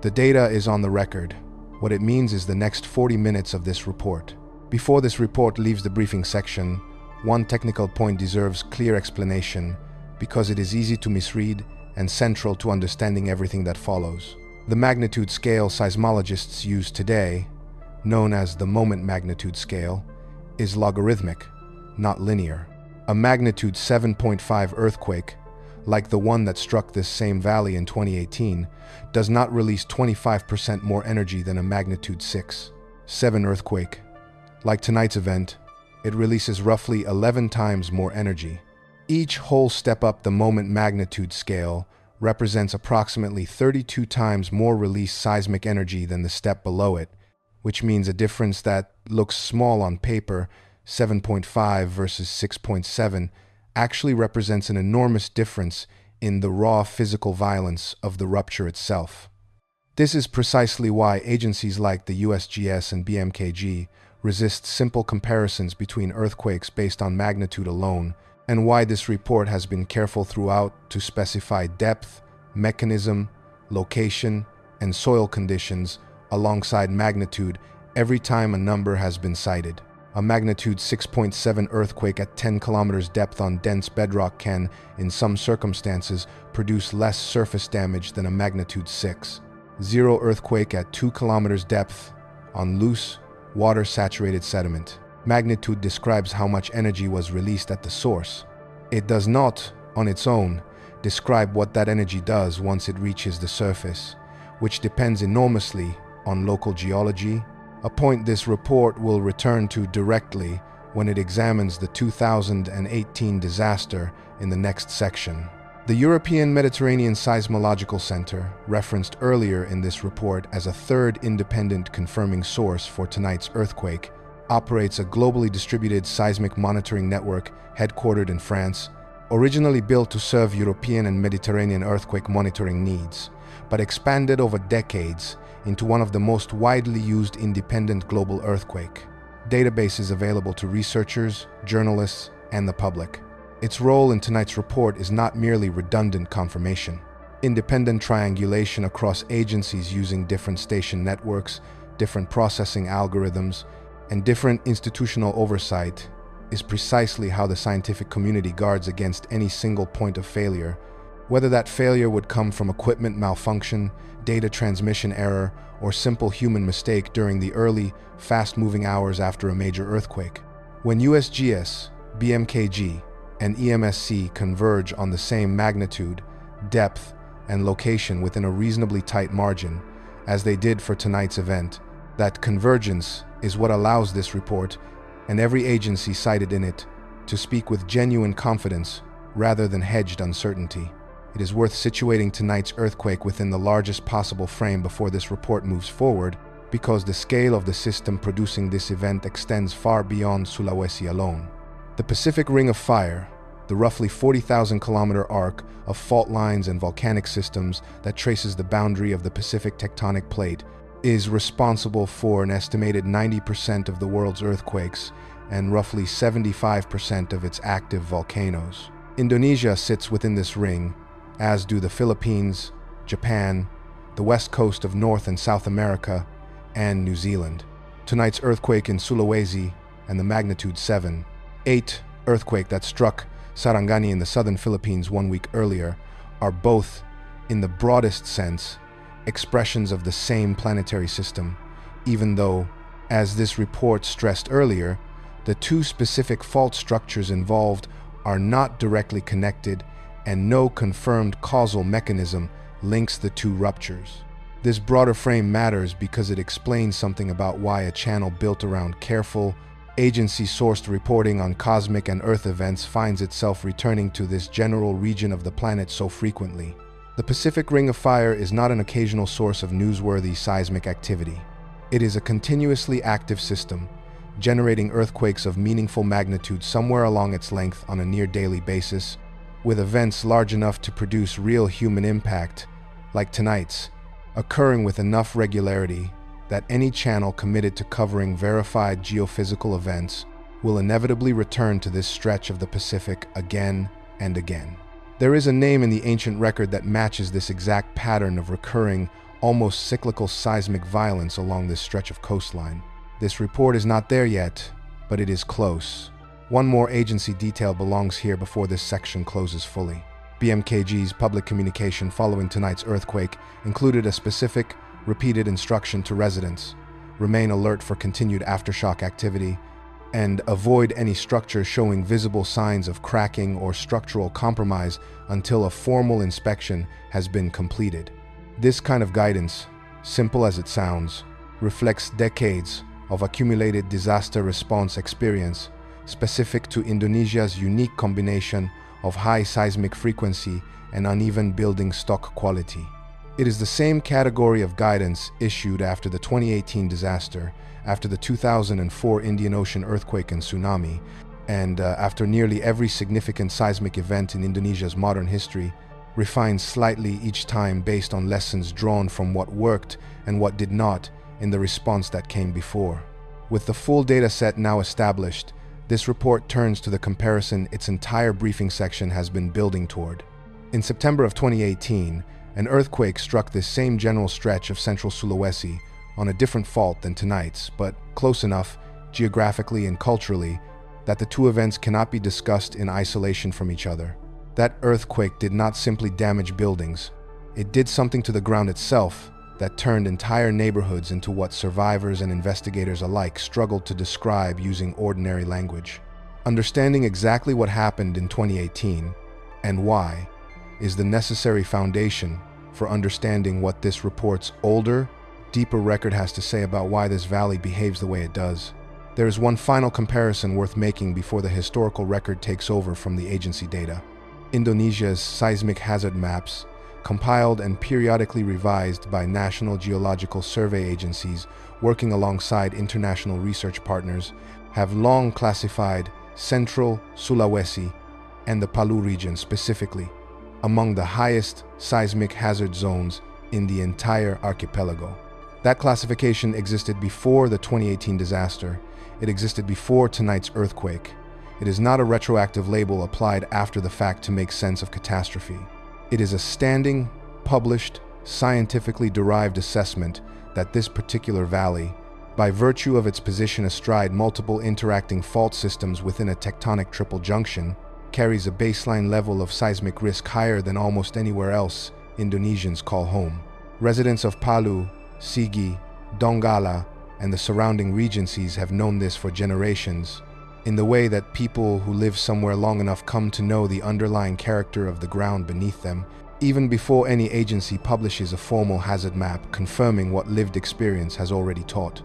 The data is on the record. What it means is the next 40 minutes of this report. Before this report leaves the briefing section, one technical point deserves clear explanation because it is easy to misread and central to understanding everything that follows. The magnitude scale seismologists use today, known as the moment magnitude scale, is logarithmic, not linear. A magnitude 7.5 earthquake, like the one that struck this same valley in 2018, does not release 25% more energy than a magnitude 6.7 earthquake. Like tonight's event, it releases roughly 11 times more energy. Each whole step up the moment magnitude scale represents approximately 32 times more released seismic energy than the step below it, which means a difference that looks small on paper, 7.5 versus 6.7, actually represents an enormous difference in the raw physical violence of the rupture itself. This is precisely why agencies like the USGS and BMKG resist simple comparisons between earthquakes based on magnitude alone, and why this report has been careful throughout to specify depth, mechanism, location, and soil conditions alongside magnitude every time a number has been cited. A magnitude 6.7 earthquake at 10 kilometers depth on dense bedrock can, in some circumstances, produce less surface damage than a magnitude 6.0 earthquake at 2 kilometers depth on loose, water-saturated sediment. Magnitude describes how much energy was released at the source. It does not, on its own, describe what that energy does once it reaches the surface, which depends enormously on local geology, a point this report will return to directly when it examines the 2018 disaster in the next section. The European Mediterranean Seismological Center, referenced earlier in this report as a third independent confirming source for tonight's earthquake, operates a globally distributed seismic monitoring network headquartered in France, originally built to serve European and Mediterranean earthquake monitoring needs, but expanded over decades into one of the most widely used independent global earthquake databases available to researchers, journalists, and the public. Its role in tonight's report is not merely redundant confirmation. Independent triangulation across agencies using different station networks, different processing algorithms, and different institutional oversight is precisely how the scientific community guards against any single point of failure, whether that failure would come from equipment malfunction, data transmission error, or simple human mistake during the early, fast-moving hours after a major earthquake. When USGS, BMKG, and EMSC converge on the same magnitude, depth, and location within a reasonably tight margin, as they did for tonight's event, that convergence is what allows this report, and every agency cited in it, to speak with genuine confidence rather than hedged uncertainty. It is worth situating tonight's earthquake within the largest possible frame before this report moves forward, because the scale of the system producing this event extends far beyond Sulawesi alone. The Pacific Ring of Fire, the roughly 40,000-kilometer arc of fault lines and volcanic systems that traces the boundary of the Pacific tectonic plate, is responsible for an estimated 90% of the world's earthquakes and roughly 75% of its active volcanoes. Indonesia sits within this ring, as do the Philippines, Japan, the west coast of North and South America, and New Zealand. Tonight's earthquake in Sulawesi and the magnitude 7.8 earthquake that struck Sarangani in the southern Philippines 1 week earlier are both, in the broadest sense, expressions of the same planetary system, even though, as this report stressed earlier, the two specific fault structures involved are not directly connected and no confirmed causal mechanism links the two ruptures. This broader frame matters because it explains something about why a channel built around careful, agency-sourced reporting on cosmic and Earth events finds itself returning to this general region of the planet so frequently. The Pacific Ring of Fire is not an occasional source of newsworthy seismic activity. It is a continuously active system, generating earthquakes of meaningful magnitude somewhere along its length on a near-daily basis, with events large enough to produce real human impact, like tonight's, occurring with enough regularity that any channel committed to covering verified geophysical events will inevitably return to this stretch of the Pacific again and again. There is a name in the ancient record that matches this exact pattern of recurring, almost cyclical seismic violence along this stretch of coastline. This report is not there yet, but it is close. One more agency detail belongs here before this section closes fully. BMKG's public communication following tonight's earthquake included a specific, repeated instruction to residents: remain alert for continued aftershock activity, and avoid any structure showing visible signs of cracking or structural compromise until a formal inspection has been completed. This kind of guidance, simple as it sounds, reflects decades of accumulated disaster response experience specific to Indonesia's unique combination of high seismic frequency and uneven building stock quality. It is the same category of guidance issued after the 2018 disaster, after the 2004 Indian Ocean earthquake and tsunami, and after nearly every significant seismic event in Indonesia's modern history, refined slightly each time based on lessons drawn from what worked and what did not in the response that came before. With the full data set now established, this report turns to the comparison its entire briefing section has been building toward. In September of 2018, an earthquake struck this same general stretch of Central Sulawesi on a different fault than tonight's, but close enough, geographically and culturally, that the two events cannot be discussed in isolation from each other. That earthquake did not simply damage buildings. It did something to the ground itself that turned entire neighborhoods into what survivors and investigators alike struggled to describe using ordinary language. Understanding exactly what happened in 2018 and why is the necessary foundation for understanding what this report's older, deeper record has to say about why this valley behaves the way it does. There is one final comparison worth making before the historical record takes over from the agency data. Indonesia's seismic hazard maps, compiled and periodically revised by national geological survey agencies working alongside international research partners, have long classified Central Sulawesi and the Palu region specifically among the highest seismic hazard zones in the entire archipelago. That classification existed before the 2018 disaster. It existed before tonight's earthquake. It is not a retroactive label applied after the fact to make sense of catastrophe. It is a standing, published, scientifically derived assessment that this particular valley, by virtue of its position astride multiple interacting fault systems within a tectonic triple junction, carries a baseline level of seismic risk higher than almost anywhere else Indonesians call home. Residents of Palu, Sigi, Donggala, and the surrounding regencies have known this for generations, in the way that people who live somewhere long enough come to know the underlying character of the ground beneath them, even before any agency publishes a formal hazard map confirming what lived experience has already taught.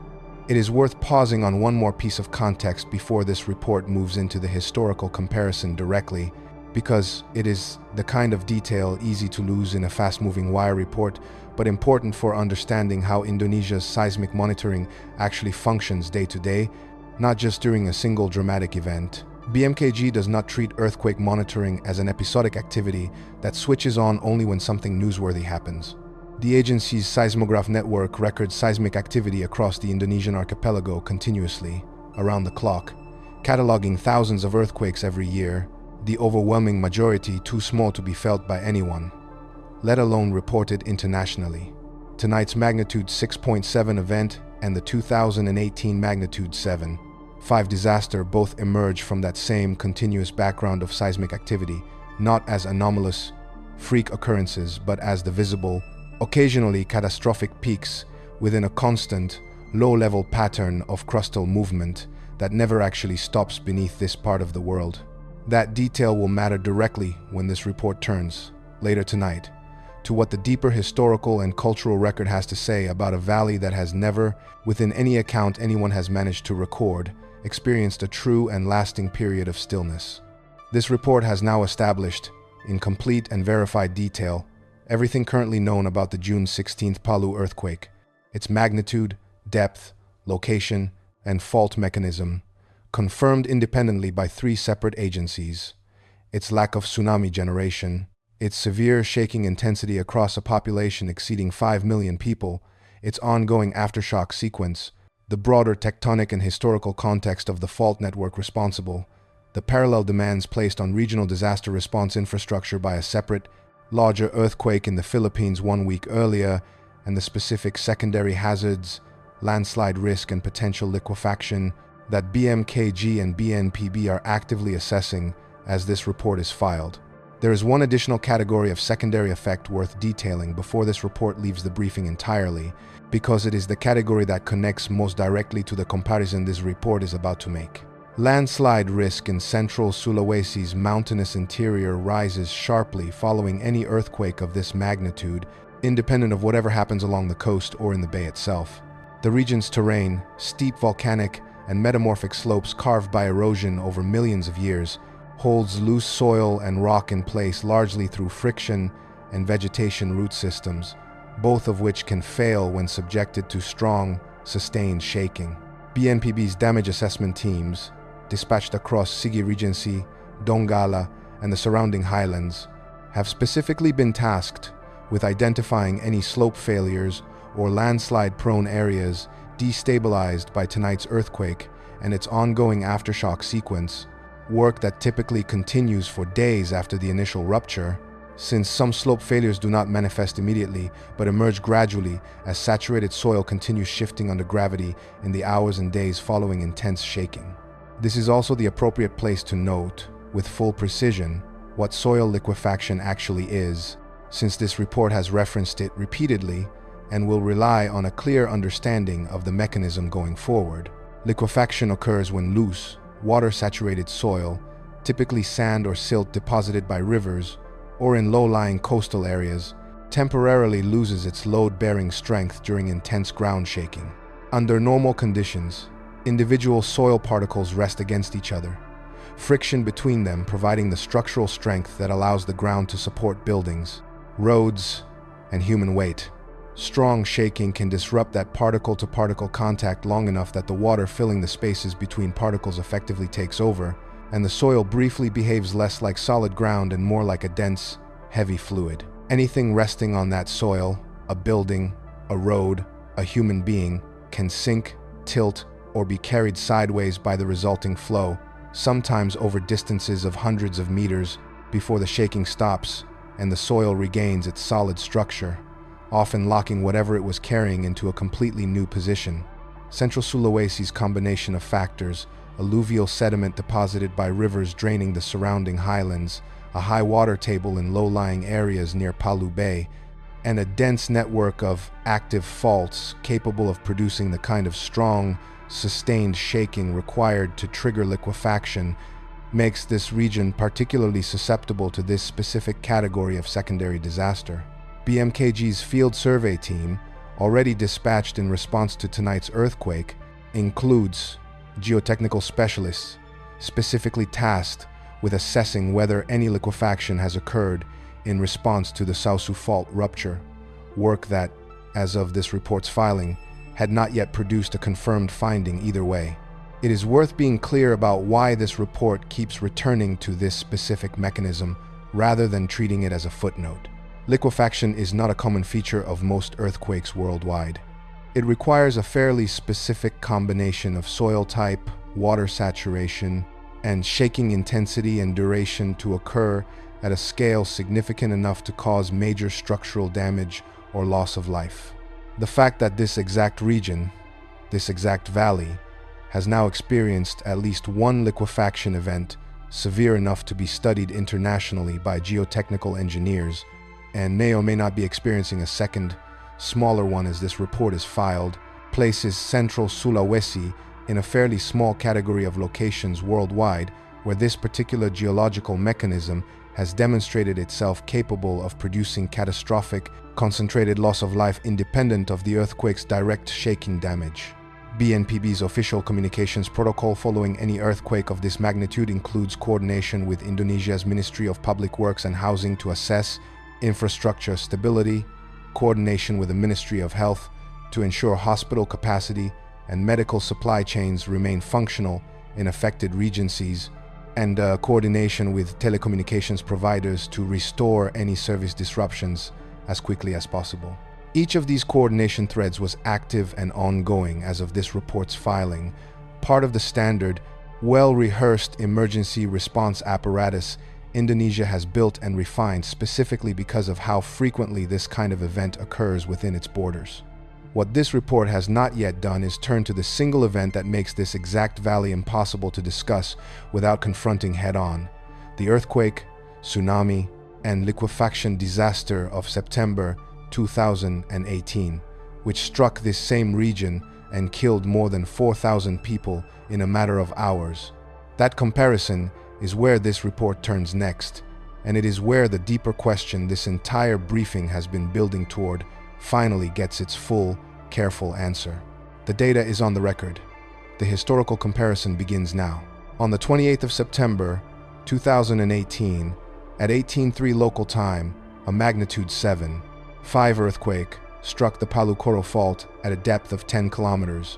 It is worth pausing on one more piece of context before this report moves into the historical comparison directly, because it is the kind of detail easy to lose in a fast-moving wire report, but important for understanding how Indonesia's seismic monitoring actually functions day to day, not just during a single dramatic event. BMKG does not treat earthquake monitoring as an episodic activity that switches on only when something newsworthy happens. The agency's seismograph network records seismic activity across the Indonesian archipelago continuously, around the clock, cataloging thousands of earthquakes every year, the overwhelming majority too small to be felt by anyone, let alone reported internationally. Tonight's magnitude 6.7 event and the 2018 magnitude 7.5 disaster both emerge from that same continuous background of seismic activity, not as anomalous, freak occurrences, but as the visible, occasionally catastrophic peaks within a constant, low-level pattern of crustal movement that never actually stops beneath this part of the world. That detail will matter directly when this report turns, later tonight, to what the deeper historical and cultural record has to say about a valley that has never, within any account anyone has managed to record, experienced a true and lasting period of stillness. This report has now established, in complete and verified detail, everything currently known about the June 16th Palu earthquake, its magnitude, depth, location, and fault mechanism, confirmed independently by 3 separate agencies, its lack of tsunami generation, its severe shaking intensity across a population exceeding 5 million people, its ongoing aftershock sequence, the broader tectonic and historical context of the fault network responsible, the parallel demands placed on regional disaster response infrastructure by a separate, larger earthquake in the Philippines 1 week earlier, and the specific secondary hazards, landslide risk and potential liquefaction that BMKG and BNPB are actively assessing as this report is filed. There is one additional category of secondary effect worth detailing before this report leaves the briefing entirely, because it is the category that connects most directly to the comparison this report is about to make. Landslide risk in Central Sulawesi's mountainous interior rises sharply following any earthquake of this magnitude, independent of whatever happens along the coast or in the bay itself. The region's terrain, steep volcanic and metamorphic slopes carved by erosion over millions of years, holds loose soil and rock in place largely through friction and vegetation root systems, both of which can fail when subjected to strong, sustained shaking. BNPB's damage assessment teams, dispatched across Sigi Regency, Donggala, and the surrounding highlands, have specifically been tasked with identifying any slope failures or landslide-prone areas destabilized by tonight's earthquake and its ongoing aftershock sequence, work that typically continues for days after the initial rupture, since some slope failures do not manifest immediately but emerge gradually as saturated soil continues shifting under gravity in the hours and days following intense shaking. This is also the appropriate place to note, with full precision, what soil liquefaction actually is, since this report has referenced it repeatedly and will rely on a clear understanding of the mechanism going forward. Liquefaction occurs when loose, water-saturated soil, typically sand or silt deposited by rivers or in low-lying coastal areas, temporarily loses its load-bearing strength during intense ground shaking. Under normal conditions, individual soil particles rest against each other, friction between them providing the structural strength that allows the ground to support buildings, roads, and human weight. Strong shaking can disrupt that particle-to-particle contact long enough that the water filling the spaces between particles effectively takes over, and the soil briefly behaves less like solid ground and more like a dense, heavy fluid. Anything resting on that soil, a building, a road, a human being, can sink, tilt, or be carried sideways by the resulting flow, sometimes over distances of hundreds of meters, before the shaking stops and the soil regains its solid structure, often locking whatever it was carrying into a completely new position. Central Sulawesi's combination of factors, alluvial sediment deposited by rivers draining the surrounding highlands, a high water table in low-lying areas near Palu Bay, and a dense network of active faults capable of producing the kind of strong, sustained shaking required to trigger liquefaction, makes this region particularly susceptible to this specific category of secondary disaster. BMKG's field survey team, already dispatched in response to tonight's earthquake, includes geotechnical specialists specifically tasked with assessing whether any liquefaction has occurred in response to the Sausu fault rupture, work that, as of this report's filing, had not yet produced a confirmed finding either way. It is worth being clear about why this report keeps returning to this specific mechanism rather than treating it as a footnote. Liquefaction is not a common feature of most earthquakes worldwide. It requires a fairly specific combination of soil type, water saturation, and shaking intensity and duration to occur at a scale significant enough to cause major structural damage or loss of life. The fact that this exact region, this exact valley, has now experienced at least one liquefaction event severe enough to be studied internationally by geotechnical engineers, and may or may not be experiencing a second, smaller one as this report is filed, places Central Sulawesi in a fairly small category of locations worldwide where this particular geological mechanism has demonstrated itself capable of producing catastrophic, concentrated loss of life independent of the earthquake's direct shaking damage. BNPB's official communications protocol following any earthquake of this magnitude includes coordination with Indonesia's Ministry of Public Works and Housing to assess infrastructure stability, coordination with the Ministry of Health to ensure hospital capacity and medical supply chains remain functional in affected regencies, and coordination with telecommunications providers to restore any service disruptions as quickly as possible. Each of these coordination threads was active and ongoing as of this report's filing, part of the standard, well-rehearsed emergency response apparatus Indonesia has built and refined specifically because of how frequently this kind of event occurs within its borders. What this report has not yet done is turn to the single event that makes this exact valley impossible to discuss without confronting head-on: the earthquake, tsunami, and liquefaction disaster of September 2018, which struck this same region and killed more than 4,000 people in a matter of hours. That comparison is where this report turns next, and it is where the deeper question this entire briefing has been building toward finally gets its full, careful answer. The data is on the record. The historical comparison begins now. On the 28th of September 2018, at 18:03 local time, a magnitude 7.5 earthquake struck the Palu-Koro fault at a depth of 10 kilometers,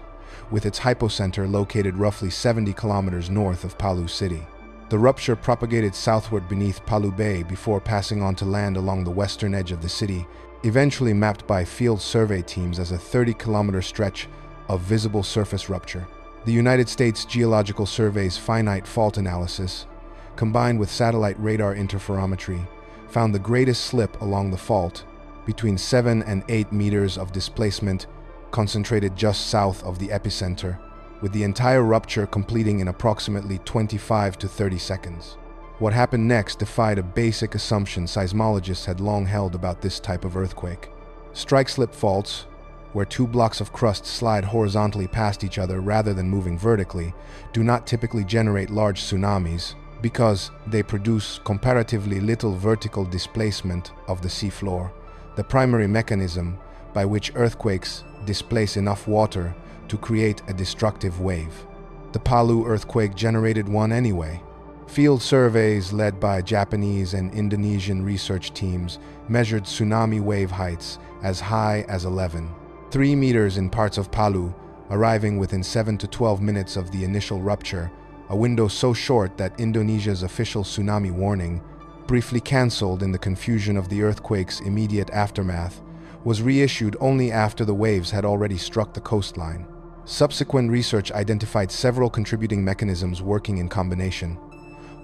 with its hypocenter located roughly 70 kilometers north of Palu City. The rupture propagated southward beneath Palu Bay before passing on to land along the western edge of the city, eventually mapped by field survey teams as a 30-kilometer stretch of visible surface rupture. The United States Geological Survey's finite fault analysis, combined with satellite radar interferometry, found the greatest slip along the fault, between 7 and 8 meters of displacement concentrated just south of the epicenter, with the entire rupture completing in approximately 25 to 30 seconds. What happened next defied a basic assumption seismologists had long held about this type of earthquake. Strike-slip faults, where two blocks of crust slide horizontally past each other rather than moving vertically, do not typically generate large tsunamis because they produce comparatively little vertical displacement of the seafloor, the primary mechanism by which earthquakes displace enough water to create a destructive wave. The Palu earthquake generated one anyway. Field surveys led by Japanese and Indonesian research teams measured tsunami wave heights as high as 3 meters in parts of Palu, arriving within 7 to 12 minutes of the initial rupture, a window so short that Indonesia's official tsunami warning, briefly cancelled in the confusion of the earthquake's immediate aftermath, was reissued only after the waves had already struck the coastline. Subsequent research identified several contributing mechanisms working in combination.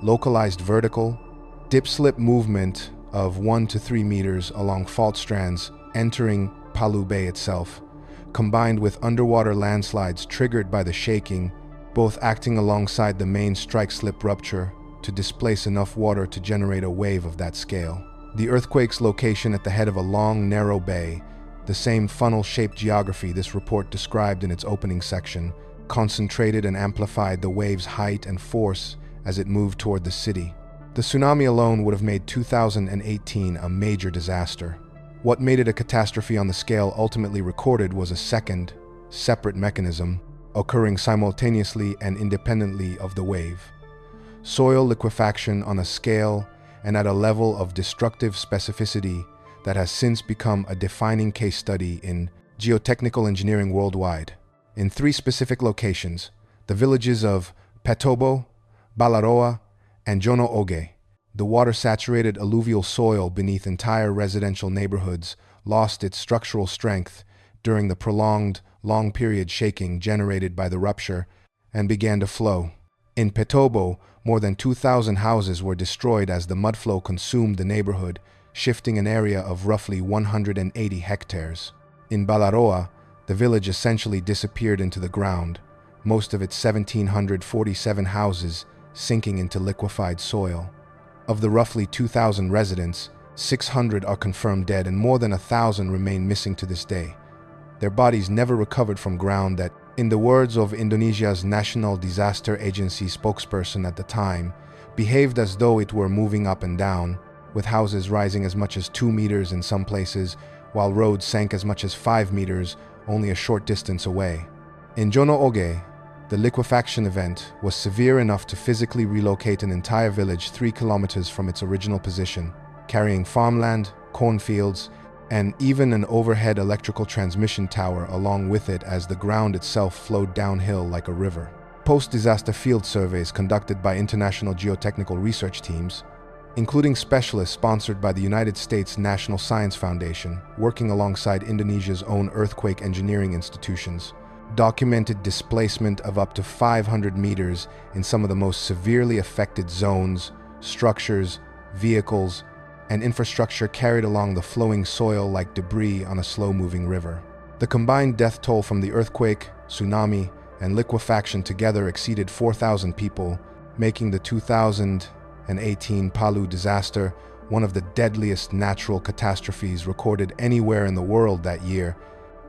Localized vertical, dip-slip movement of 1 to 3 meters along fault strands entering Palu Bay itself, combined with underwater landslides triggered by the shaking, both acting alongside the main strike-slip rupture to displace enough water to generate a wave of that scale. The earthquake's location at the head of a long, narrow bay, the same funnel-shaped geography this report described in its opening section, concentrated and amplified the wave's height and force as it moved toward the city. The tsunami alone would have made 2018 a major disaster. What made it a catastrophe on the scale ultimately recorded was a second, separate mechanism, occurring simultaneously and independently of the wave. Soil liquefaction on a scale and at a level of destructive specificity that has since become a defining case study in geotechnical engineering worldwide. In 3 specific locations, the villages of Petobo, Balaroa, and Jono Oge, the water-saturated alluvial soil beneath entire residential neighborhoods lost its structural strength during the prolonged, long-period shaking generated by the rupture and began to flow. In Petobo, more than 2,000 houses were destroyed as the mudflow consumed the neighborhood, shifting an area of roughly 180 hectares. In Balaroa, the village essentially disappeared into the ground, most of its 1,747 houses sinking into liquefied soil. Of the roughly 2,000 residents, 600 are confirmed dead and more than 1,000 remain missing to this day. Their bodies never recovered from ground that, in the words of Indonesia's National Disaster Agency spokesperson at the time, behaved as though it were moving up and down, with houses rising as much as 2 meters in some places, while roads sank as much as 5 meters only a short distance away. In Jono Oge, the liquefaction event was severe enough to physically relocate an entire village 3 kilometers from its original position, carrying farmland, cornfields, and even an overhead electrical transmission tower along with it as the ground itself flowed downhill like a river. Post-disaster field surveys conducted by international geotechnical research teams, including specialists sponsored by the United States National Science Foundation, working alongside Indonesia's own earthquake engineering institutions, documented displacement of up to 500 meters in some of the most severely affected zones, structures, vehicles, and infrastructure carried along the flowing soil like debris on a slow-moving river. The combined death toll from the earthquake, tsunami, and liquefaction together exceeded 4,000 people, making the 2018 Palu disaster one of the deadliest natural catastrophes recorded anywhere in the world that year,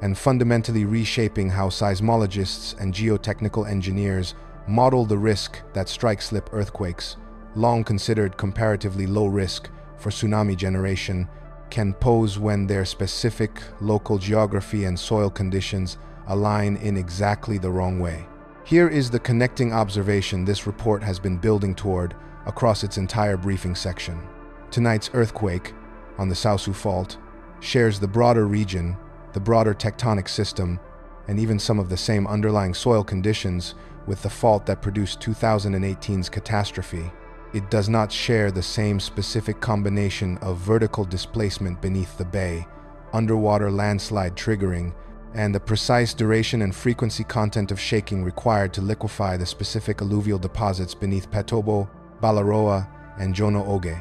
and fundamentally reshaping how seismologists and geotechnical engineers model the risk that strike-slip earthquakes, long considered comparatively low risk for tsunami generation, can pose when their specific local geography and soil conditions align in exactly the wrong way. Here is the connecting observation this report has been building toward across its entire briefing section. Tonight's earthquake on the Sausu fault shares the broader region, the broader tectonic system, and even some of the same underlying soil conditions with the fault that produced 2018's catastrophe. It does not share the same specific combination of vertical displacement beneath the bay, underwater landslide triggering, and the precise duration and frequency content of shaking required to liquefy the specific alluvial deposits beneath Petobo, Balaroa, and Jono Oge.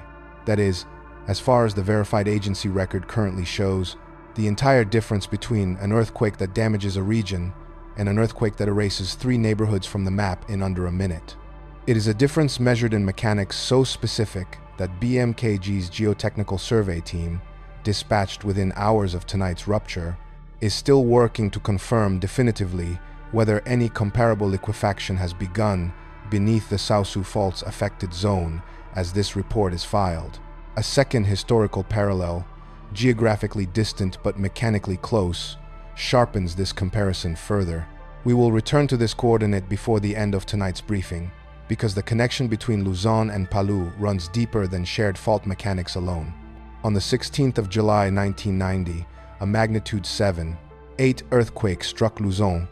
That is, as far as the verified agency record currently shows, the entire difference between an earthquake that damages a region and an earthquake that erases 3 neighborhoods from the map in under a minute. It is a difference measured in mechanics so specific that BMKG's geotechnical survey team, dispatched within hours of tonight's rupture, is still working to confirm definitively whether any comparable liquefaction has begun beneath the Sausu Fault's affected zone as this report is filed. A second historical parallel, geographically distant but mechanically close, sharpens this comparison further. We will return to this coordinate before the end of tonight's briefing, because the connection between Luzon and Palu runs deeper than shared fault mechanics alone. On the 16th of July 1990, a magnitude 7.8 earthquake struck Luzon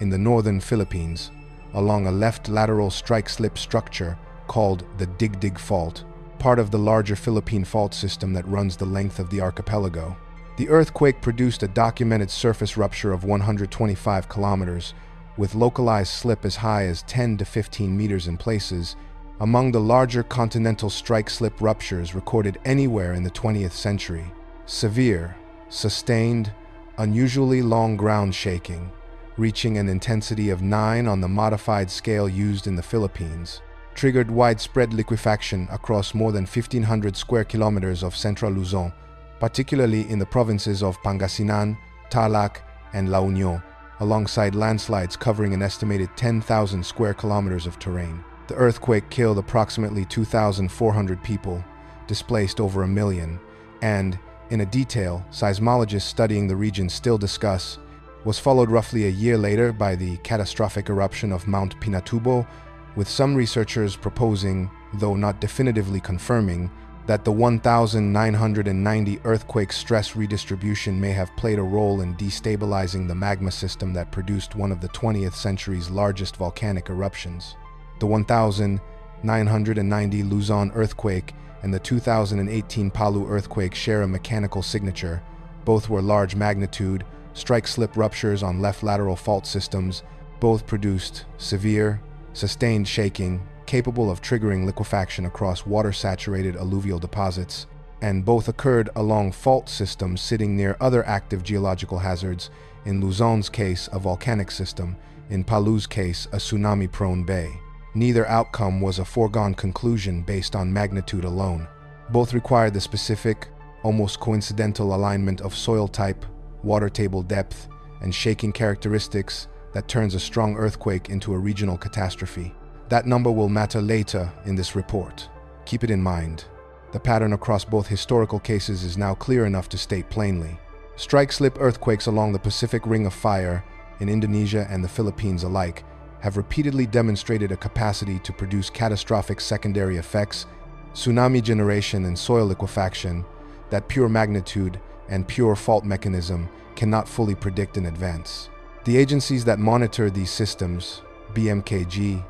in the northern Philippines along a left lateral strike-slip structure called the Dig-Dig Fault, part of the larger Philippine fault system that runs the length of the archipelago. The earthquake produced a documented surface rupture of 125 kilometers, with localized slip as high as 10 to 15 meters in places, among the larger continental strike-slip ruptures recorded anywhere in the 20th century. Severe, sustained, unusually long ground shaking, reaching an intensity of 9 on the modified scale used in the Philippines, triggered widespread liquefaction across more than 1,500 square kilometers of Central Luzon, particularly in the provinces of Pangasinan, Tarlac, and La Union, alongside landslides covering an estimated 10,000 square kilometers of terrain. The earthquake killed approximately 2,400 people, displaced over 1 million, and, in a detail seismologists studying the region still discuss, was followed roughly a year later by the catastrophic eruption of Mount Pinatubo, with some researchers proposing, though not definitively confirming, that the 1,990 earthquake stress redistribution may have played a role in destabilizing the magma system that produced one of the 20th century's largest volcanic eruptions. The 1,990 Luzon earthquake and the 2018 Palu earthquake share a mechanical signature. Both were large magnitude, strike-slip ruptures on left lateral fault systems. Both produced severe, sustained shaking, capable of triggering liquefaction across water-saturated alluvial deposits, and both occurred along fault systems sitting near other active geological hazards, in Luzon's case a volcanic system, in Palu's case a tsunami-prone bay. Neither outcome was a foregone conclusion based on magnitude alone. Both required the specific, almost coincidental alignment of soil type, water table depth, and shaking characteristics that turns a strong earthquake into a regional catastrophe. That number will matter later in this report. Keep it in mind. The pattern across both historical cases is now clear enough to state plainly. Strike-slip earthquakes along the Pacific Ring of Fire, in Indonesia and the Philippines alike, have repeatedly demonstrated a capacity to produce catastrophic secondary effects, tsunami generation and soil liquefaction, that pure magnitude and pure fault mechanism cannot fully predict in advance. The agencies that monitor these systems, BMKG,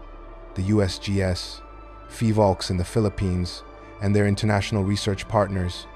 the USGS, PHIVOLCS in the Philippines, and their international research partners,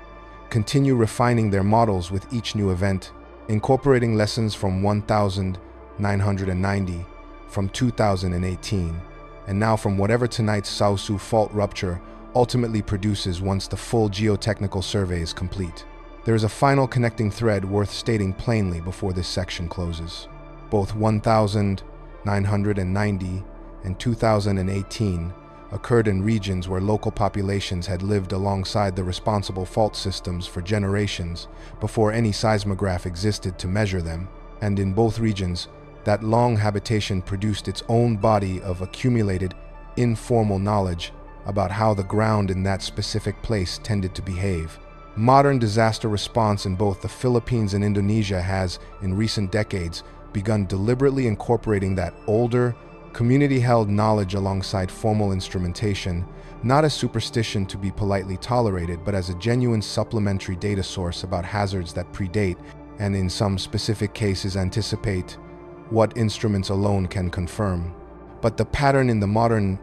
continue refining their models with each new event, incorporating lessons from 1,990, from 2018, and now from whatever tonight's Sausu fault rupture ultimately produces once the full geotechnical survey is complete. There is a final connecting thread worth stating plainly before this section closes. Both 1,990 and 2018 occurred in regions where local populations had lived alongside the responsible fault systems for generations before any seismograph existed to measure them, and in both regions, that long habitation produced its own body of accumulated, informal knowledge about how the ground in that specific place tended to behave. Modern disaster response in both the Philippines and Indonesia has, in recent decades, begun deliberately incorporating that older, community-held knowledge alongside formal instrumentation, not as superstition to be politely tolerated, but as a genuine supplementary data source about hazards that predate, and in some specific cases anticipate, what instruments alone can confirm. But the pattern in the modern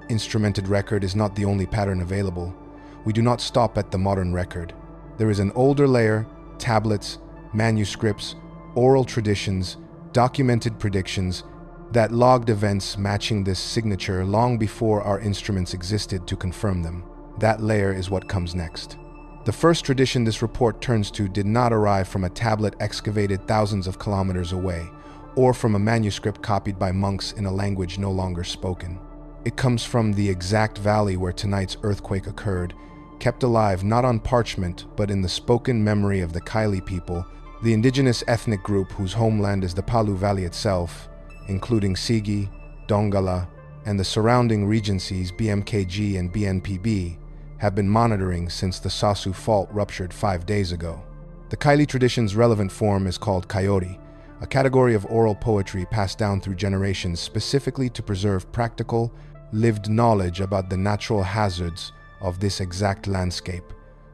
instrumented record is not the only pattern available. We do not stop at the modern record. There is an older layer, tablets, manuscripts, oral traditions, documented predictions, that logged events matching this signature long before our instruments existed to confirm them. That layer is what comes next. The first tradition this report turns to did not arrive from a tablet excavated thousands of kilometers away, or from a manuscript copied by monks in a language no longer spoken. It comes from the exact valley where tonight's earthquake occurred, kept alive not on parchment but in the spoken memory of the Kaili people, the indigenous ethnic group whose homeland is the Palu Valley itself, including Sigi, Donggala, and the surrounding regencies BMKG and BNPB, have been monitoring since the Sausu fault ruptured 5 days ago. The Kaili tradition's relevant form is called Kayori, a category of oral poetry passed down through generations specifically to preserve practical, lived knowledge about the natural hazards of this exact landscape.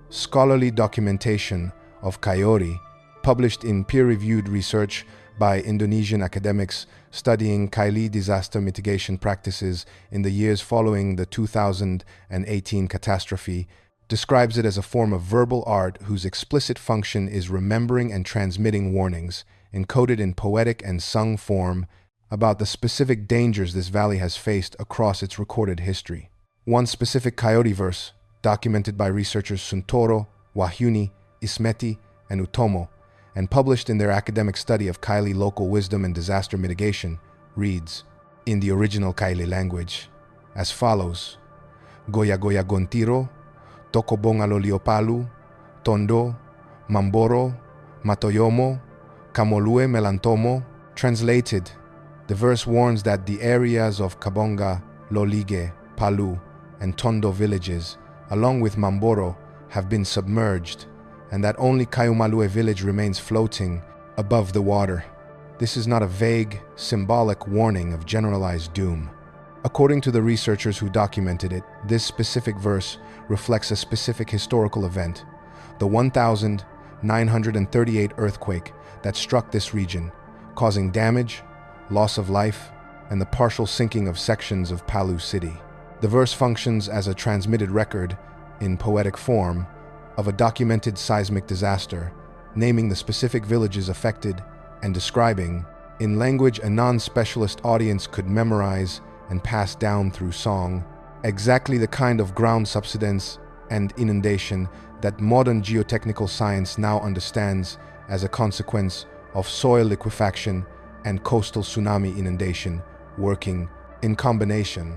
Scholarly documentation of Kayori, published in peer-reviewed research by Indonesian academics studying Kaili disaster mitigation practices in the years following the 2018 catastrophe, describes it as a form of verbal art whose explicit function is remembering and transmitting warnings, encoded in poetic and sung form, about the specific dangers this valley has faced across its recorded history. One specific coyote verse, documented by researchers Suntoro, Wahyuni, Ismeti, and Utomo, and published in their academic study of Kaili local wisdom and disaster mitigation, reads, in the original Kaili language, as follows: Goya Goya Gontiro, Tokobongalo Liopalu, Tondo, Mamboro, Matoyomo, Kamolue Melantomo. Translated, the verse warns that the areas of Kabonga, Lolige, Palu, and Tondo villages, along with Mamboro, have been submerged, and that only Kayumalue village remains floating above the water. This is not a vague, symbolic warning of generalized doom. According to the researchers who documented it, this specific verse reflects a specific historical event, the 1938 earthquake that struck this region, causing damage, loss of life, and the partial sinking of sections of Palu city. The verse functions as a transmitted record, in poetic form, of a documented seismic disaster, naming the specific villages affected and describing, in language a non-specialist audience could memorize and pass down through song, exactly the kind of ground subsidence and inundation that modern geotechnical science now understands as a consequence of soil liquefaction and coastal tsunami inundation working in combination.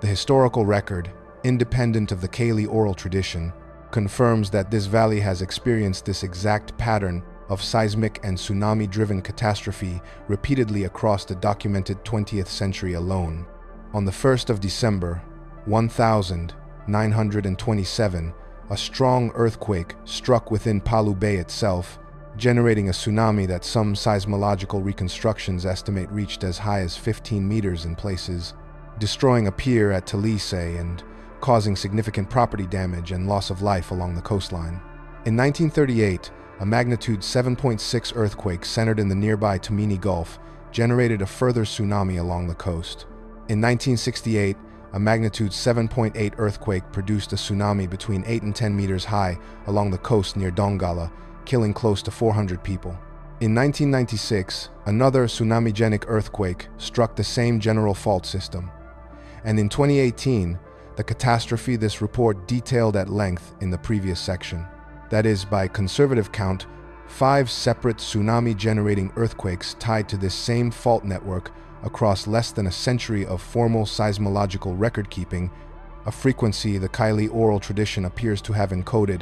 The historical record, independent of the Kaili oral tradition, confirms that this valley has experienced this exact pattern of seismic and tsunami-driven catastrophe repeatedly across the documented 20th century alone. On the 1st of December, 1927, a strong earthquake struck within Palu Bay itself, generating a tsunami that some seismological reconstructions estimate reached as high as 15 meters in places, destroying a pier at Talise and causing significant property damage and loss of life along the coastline. In 1938, a magnitude 7.6 earthquake centered in the nearby Tumini Gulf generated a further tsunami along the coast. In 1968, a magnitude 7.8 earthquake produced a tsunami between 8 and 10 meters high along the coast near Donggala, killing close to 400 people. In 1996, another tsunami-genic earthquake struck the same general fault system. And in 2018, the catastrophe this report detailed at length in the previous section. That is, by conservative count, 5 separate tsunami-generating earthquakes tied to this same fault network across less than a century of formal seismological record-keeping, a frequency the Kaili oral tradition appears to have encoded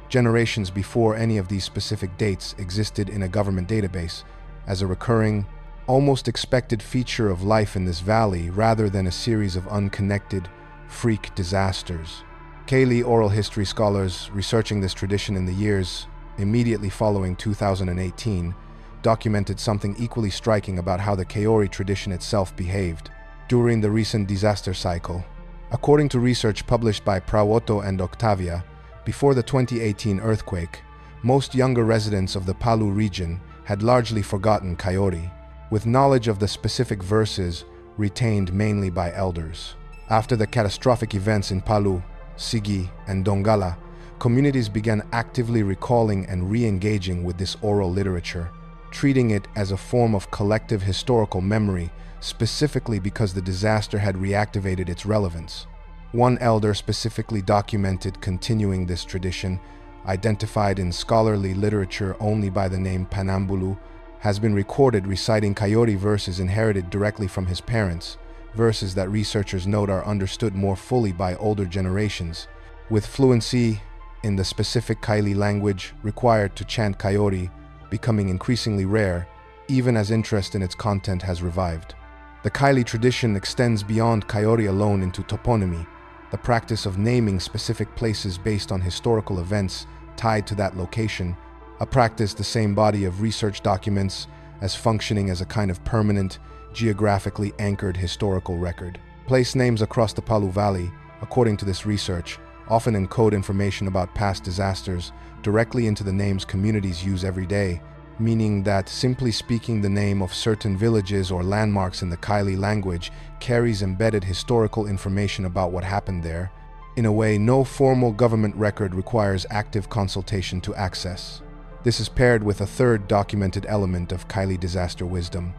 generations before any of these specific dates existed in a government database, as a recurring, almost expected feature of life in this valley rather than a series of unconnected, freak disasters. Kaili oral history scholars researching this tradition in the years immediately following 2018 documented something equally striking about how the Kaori tradition itself behaved during the recent disaster cycle. According to research published by Prawoto and Octavia, before the 2018 earthquake, most younger residents of the Palu region had largely forgotten Kaori, with knowledge of the specific verses retained mainly by elders. After the catastrophic events in Palu, Sigi, and Donggala, communities began actively recalling and re-engaging with this oral literature, treating it as a form of collective historical memory, specifically because the disaster had reactivated its relevance. One elder specifically documented continuing this tradition, identified in scholarly literature only by the name Panambulu, has been recorded reciting Kaori verses inherited directly from his parents, verses that researchers note are understood more fully by older generations, with fluency in the specific Kaili language required to chant Kaori becoming increasingly rare, even as interest in its content has revived. The Kaili tradition extends beyond Kaori alone into toponymy, the practice of naming specific places based on historical events tied to that location, a practice the same body of research documents as functioning as a kind of permanent, geographically anchored historical record. Place names across the Palu Valley, according to this research, often encode information about past disasters directly into the names communities use every day, meaning that simply speaking the name of certain villages or landmarks in the Kaili language carries embedded historical information about what happened there, In a way, no formal government record requires active consultation to access. This is paired with a third documented element of Kaili disaster wisdom,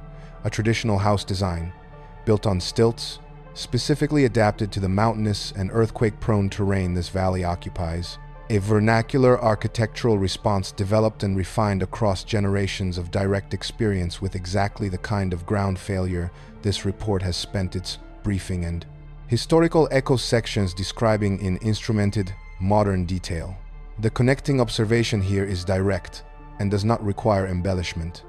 a traditional house design, built on stilts, specifically adapted to the mountainous and earthquake-prone terrain this valley occupies. A vernacular architectural response developed and refined across generations of direct experience with exactly the kind of ground failure this report has spent its briefing and historical echo sections describing in instrumented, modern detail. The connecting observation here is direct and does not require embellishment.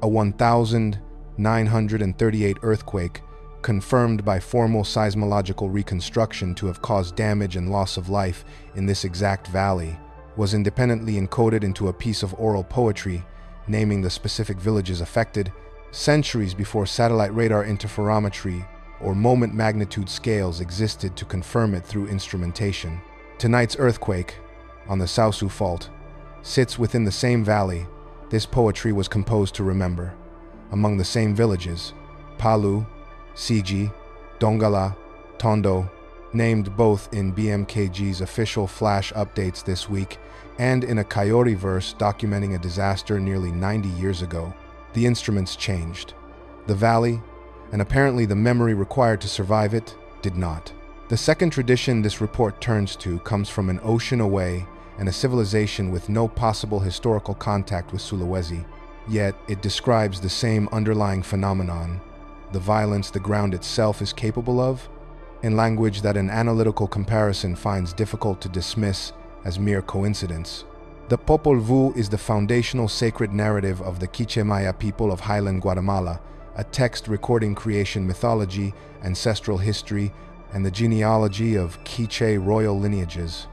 A 1938 earthquake, confirmed by formal seismological reconstruction to have caused damage and loss of life in this exact valley, was independently encoded into a piece of oral poetry, naming the specific villages affected, centuries before satellite radar interferometry or moment magnitude scales existed to confirm it through instrumentation. Tonight's earthquake, on the Sausu fault, sits within the same valley this poetry was composed to remember, among the same villages, Palu, Sigi, Donggala, Tondo, named both in BMKG's official flash updates this week and in a Coyote verse documenting a disaster nearly 90 years ago. The instruments changed. The valley, and apparently the memory required to survive it, did not. The second tradition this report turns to comes from an ocean away and a civilization with no possible historical contact with Sulawesi, yet it describes the same underlying phenomenon, the violence the ground itself is capable of, in language that an analytical comparison finds difficult to dismiss as mere coincidence. The Popol Vuh is the foundational sacred narrative of the Quiche Maya people of highland Guatemala, a text recording creation mythology, ancestral history, and the genealogy of Quiche royal lineages.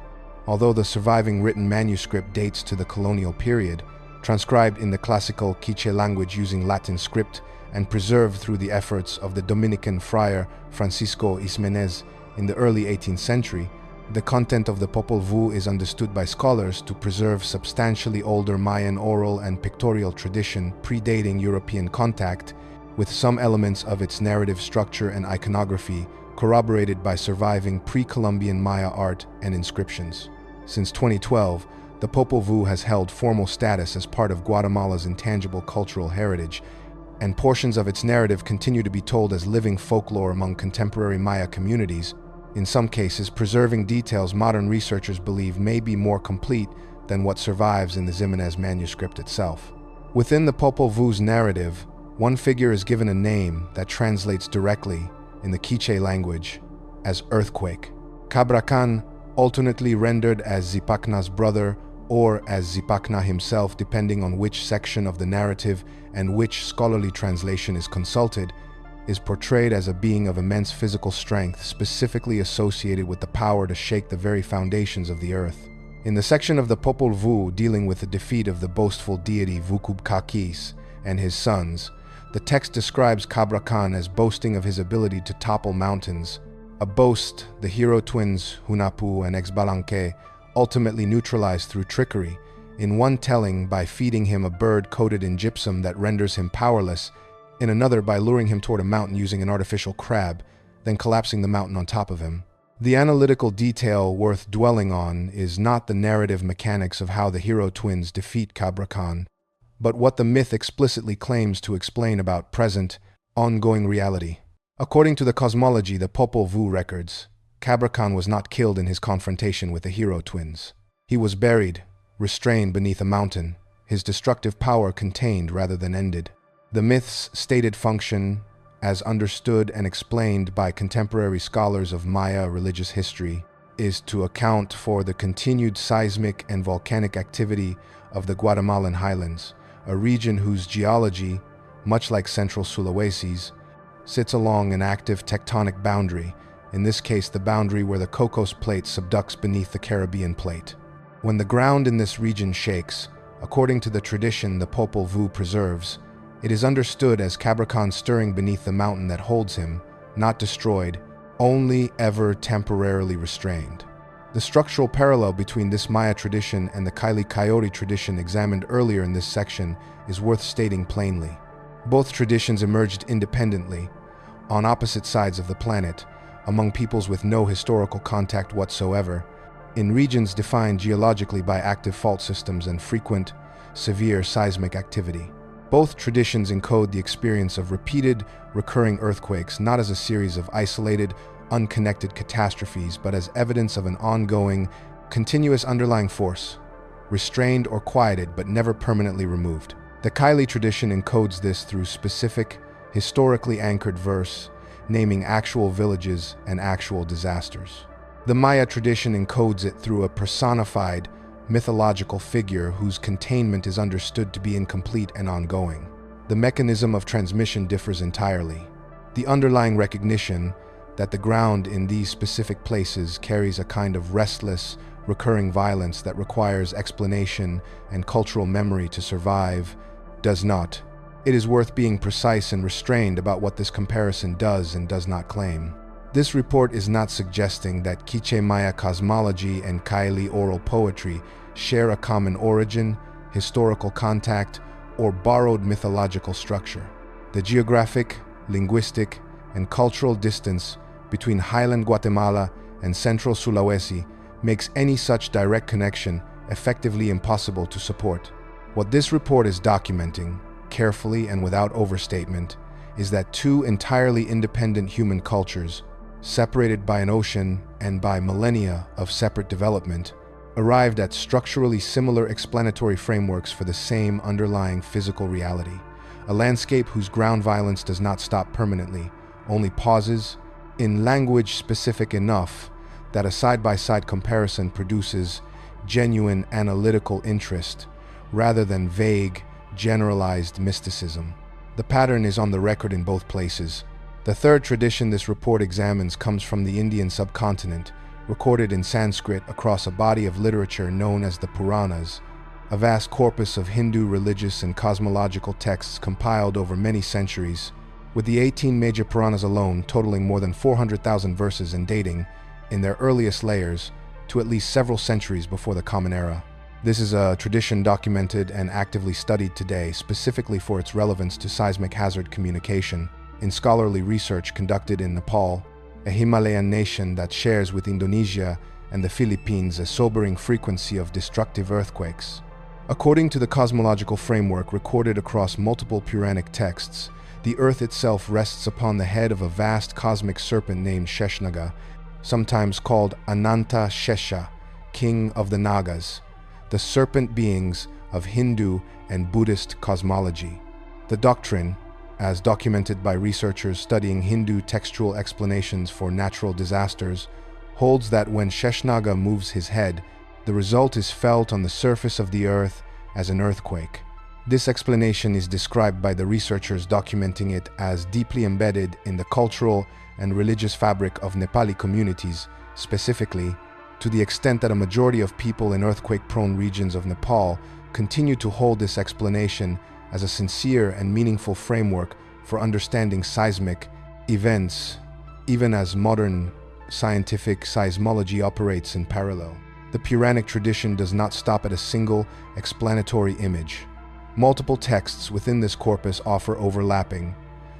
Although the surviving written manuscript dates to the colonial period, transcribed in the classical Quiche language using Latin script, and preserved through the efforts of the Dominican friar Francisco Ismenez in the early 18th century, the content of the Popol Vuh is understood by scholars to preserve substantially older Mayan oral and pictorial tradition predating European contact, with some elements of its narrative structure and iconography corroborated by surviving pre-Columbian Maya art and inscriptions. Since 2012, the Popol Vuh has held formal status as part of Guatemala's intangible cultural heritage, and portions of its narrative continue to be told as living folklore among contemporary Maya communities, in some cases preserving details modern researchers believe may be more complete than what survives in the Ximenez manuscript itself. Within the Popol Vuh's narrative, one figure is given a name that translates directly, in the Quiche language, as earthquake. Cabrakan, alternately rendered as Zipacna's brother or as Zipacna himself depending on which section of the narrative and which scholarly translation is consulted, is portrayed as a being of immense physical strength specifically associated with the power to shake the very foundations of the earth. In the section of the Popol Vuh dealing with the defeat of the boastful deity Vukub Kakis and his sons, the text describes Cabrakan as boasting of his ability to topple mountains, a boast the hero twins Hunapu and Exbalanque ultimately neutralized through trickery, in one telling by feeding him a bird coated in gypsum that renders him powerless, in another by luring him toward a mountain using an artificial crab, then collapsing the mountain on top of him. The analytical detail worth dwelling on is not the narrative mechanics of how the hero twins defeat Cabrakan, but what the myth explicitly claims to explain about present, ongoing reality. According to the cosmology the Popol Vuh records, Cabrakan was not killed in his confrontation with the hero twins. He was buried, restrained beneath a mountain, his destructive power contained rather than ended. The myth's stated function, as understood and explained by contemporary scholars of Maya religious history, is to account for the continued seismic and volcanic activity of the Guatemalan highlands, a region whose geology, much like Central Sulawesi's, sits along an active tectonic boundary, in this case the boundary where the Cocos Plate subducts beneath the Caribbean Plate. When the ground in this region shakes, according to the tradition the Popol Vuh preserves, it is understood as Cabrakan stirring beneath the mountain that holds him, not destroyed, only ever temporarily restrained. The structural parallel between this Maya tradition and the Kaili Coyote tradition examined earlier in this section is worth stating plainly. Both traditions emerged independently, on opposite sides of the planet, among peoples with no historical contact whatsoever, in regions defined geologically by active fault systems and frequent, severe seismic activity. Both traditions encode the experience of repeated, recurring earthquakes not as a series of isolated, unconnected catastrophes, but as evidence of an ongoing, continuous underlying force, restrained or quieted but never permanently removed. The Kaili tradition encodes this through specific, historically anchored verse, naming actual villages and actual disasters. The Maya tradition encodes it through a personified, mythological figure whose containment is understood to be incomplete and ongoing. The mechanism of transmission differs entirely. The underlying recognition that the ground in these specific places carries a kind of restless, recurring violence that requires explanation and cultural memory to survive does not. It is worth being precise and restrained about what this comparison does and does not claim. This report is not suggesting that Quiche Maya cosmology and Kaili oral poetry share a common origin, historical contact, or borrowed mythological structure. The geographic, linguistic, and cultural distance between highland Guatemala and Central Sulawesi makes any such direct connection effectively impossible to support. What this report is documenting, carefully and without overstatement, is that two entirely independent human cultures, separated by an ocean and by millennia of separate development, arrived at structurally similar explanatory frameworks for the same underlying physical reality, a landscape whose ground violence does not stop permanently, only pauses, in language specific enough that a side-by-side comparison produces genuine analytical interest rather than vague, generalized mysticism. The pattern is on the record in both places. The third tradition this report examines comes from the Indian subcontinent, recorded in Sanskrit across a body of literature known as the Puranas, a vast corpus of Hindu religious and cosmological texts compiled over many centuries, with the 18 major Puranas alone totaling more than 400,000 verses and dating, in their earliest layers, to at least several centuries before the Common Era. This is a tradition documented and actively studied today specifically for its relevance to seismic hazard communication in scholarly research conducted in Nepal, a Himalayan nation that shares with Indonesia and the Philippines a sobering frequency of destructive earthquakes. According to the cosmological framework recorded across multiple Puranic texts, the Earth itself rests upon the head of a vast cosmic serpent named Sheshnaga, sometimes called Ananta Shesha, king of the Nagas, the serpent beings of Hindu and Buddhist cosmology. The doctrine, as documented by researchers studying Hindu textual explanations for natural disasters, holds that when Sheshnaga moves his head, the result is felt on the surface of the earth as an earthquake. This explanation is described by the researchers documenting it as deeply embedded in the cultural and religious fabric of Nepali communities, specifically, to the extent that a majority of people in earthquake-prone regions of Nepal continue to hold this explanation as a sincere and meaningful framework for understanding seismic events, even as modern scientific seismology operates in parallel. The Puranic tradition does not stop at a single explanatory image. Multiple texts within this corpus offer overlapping,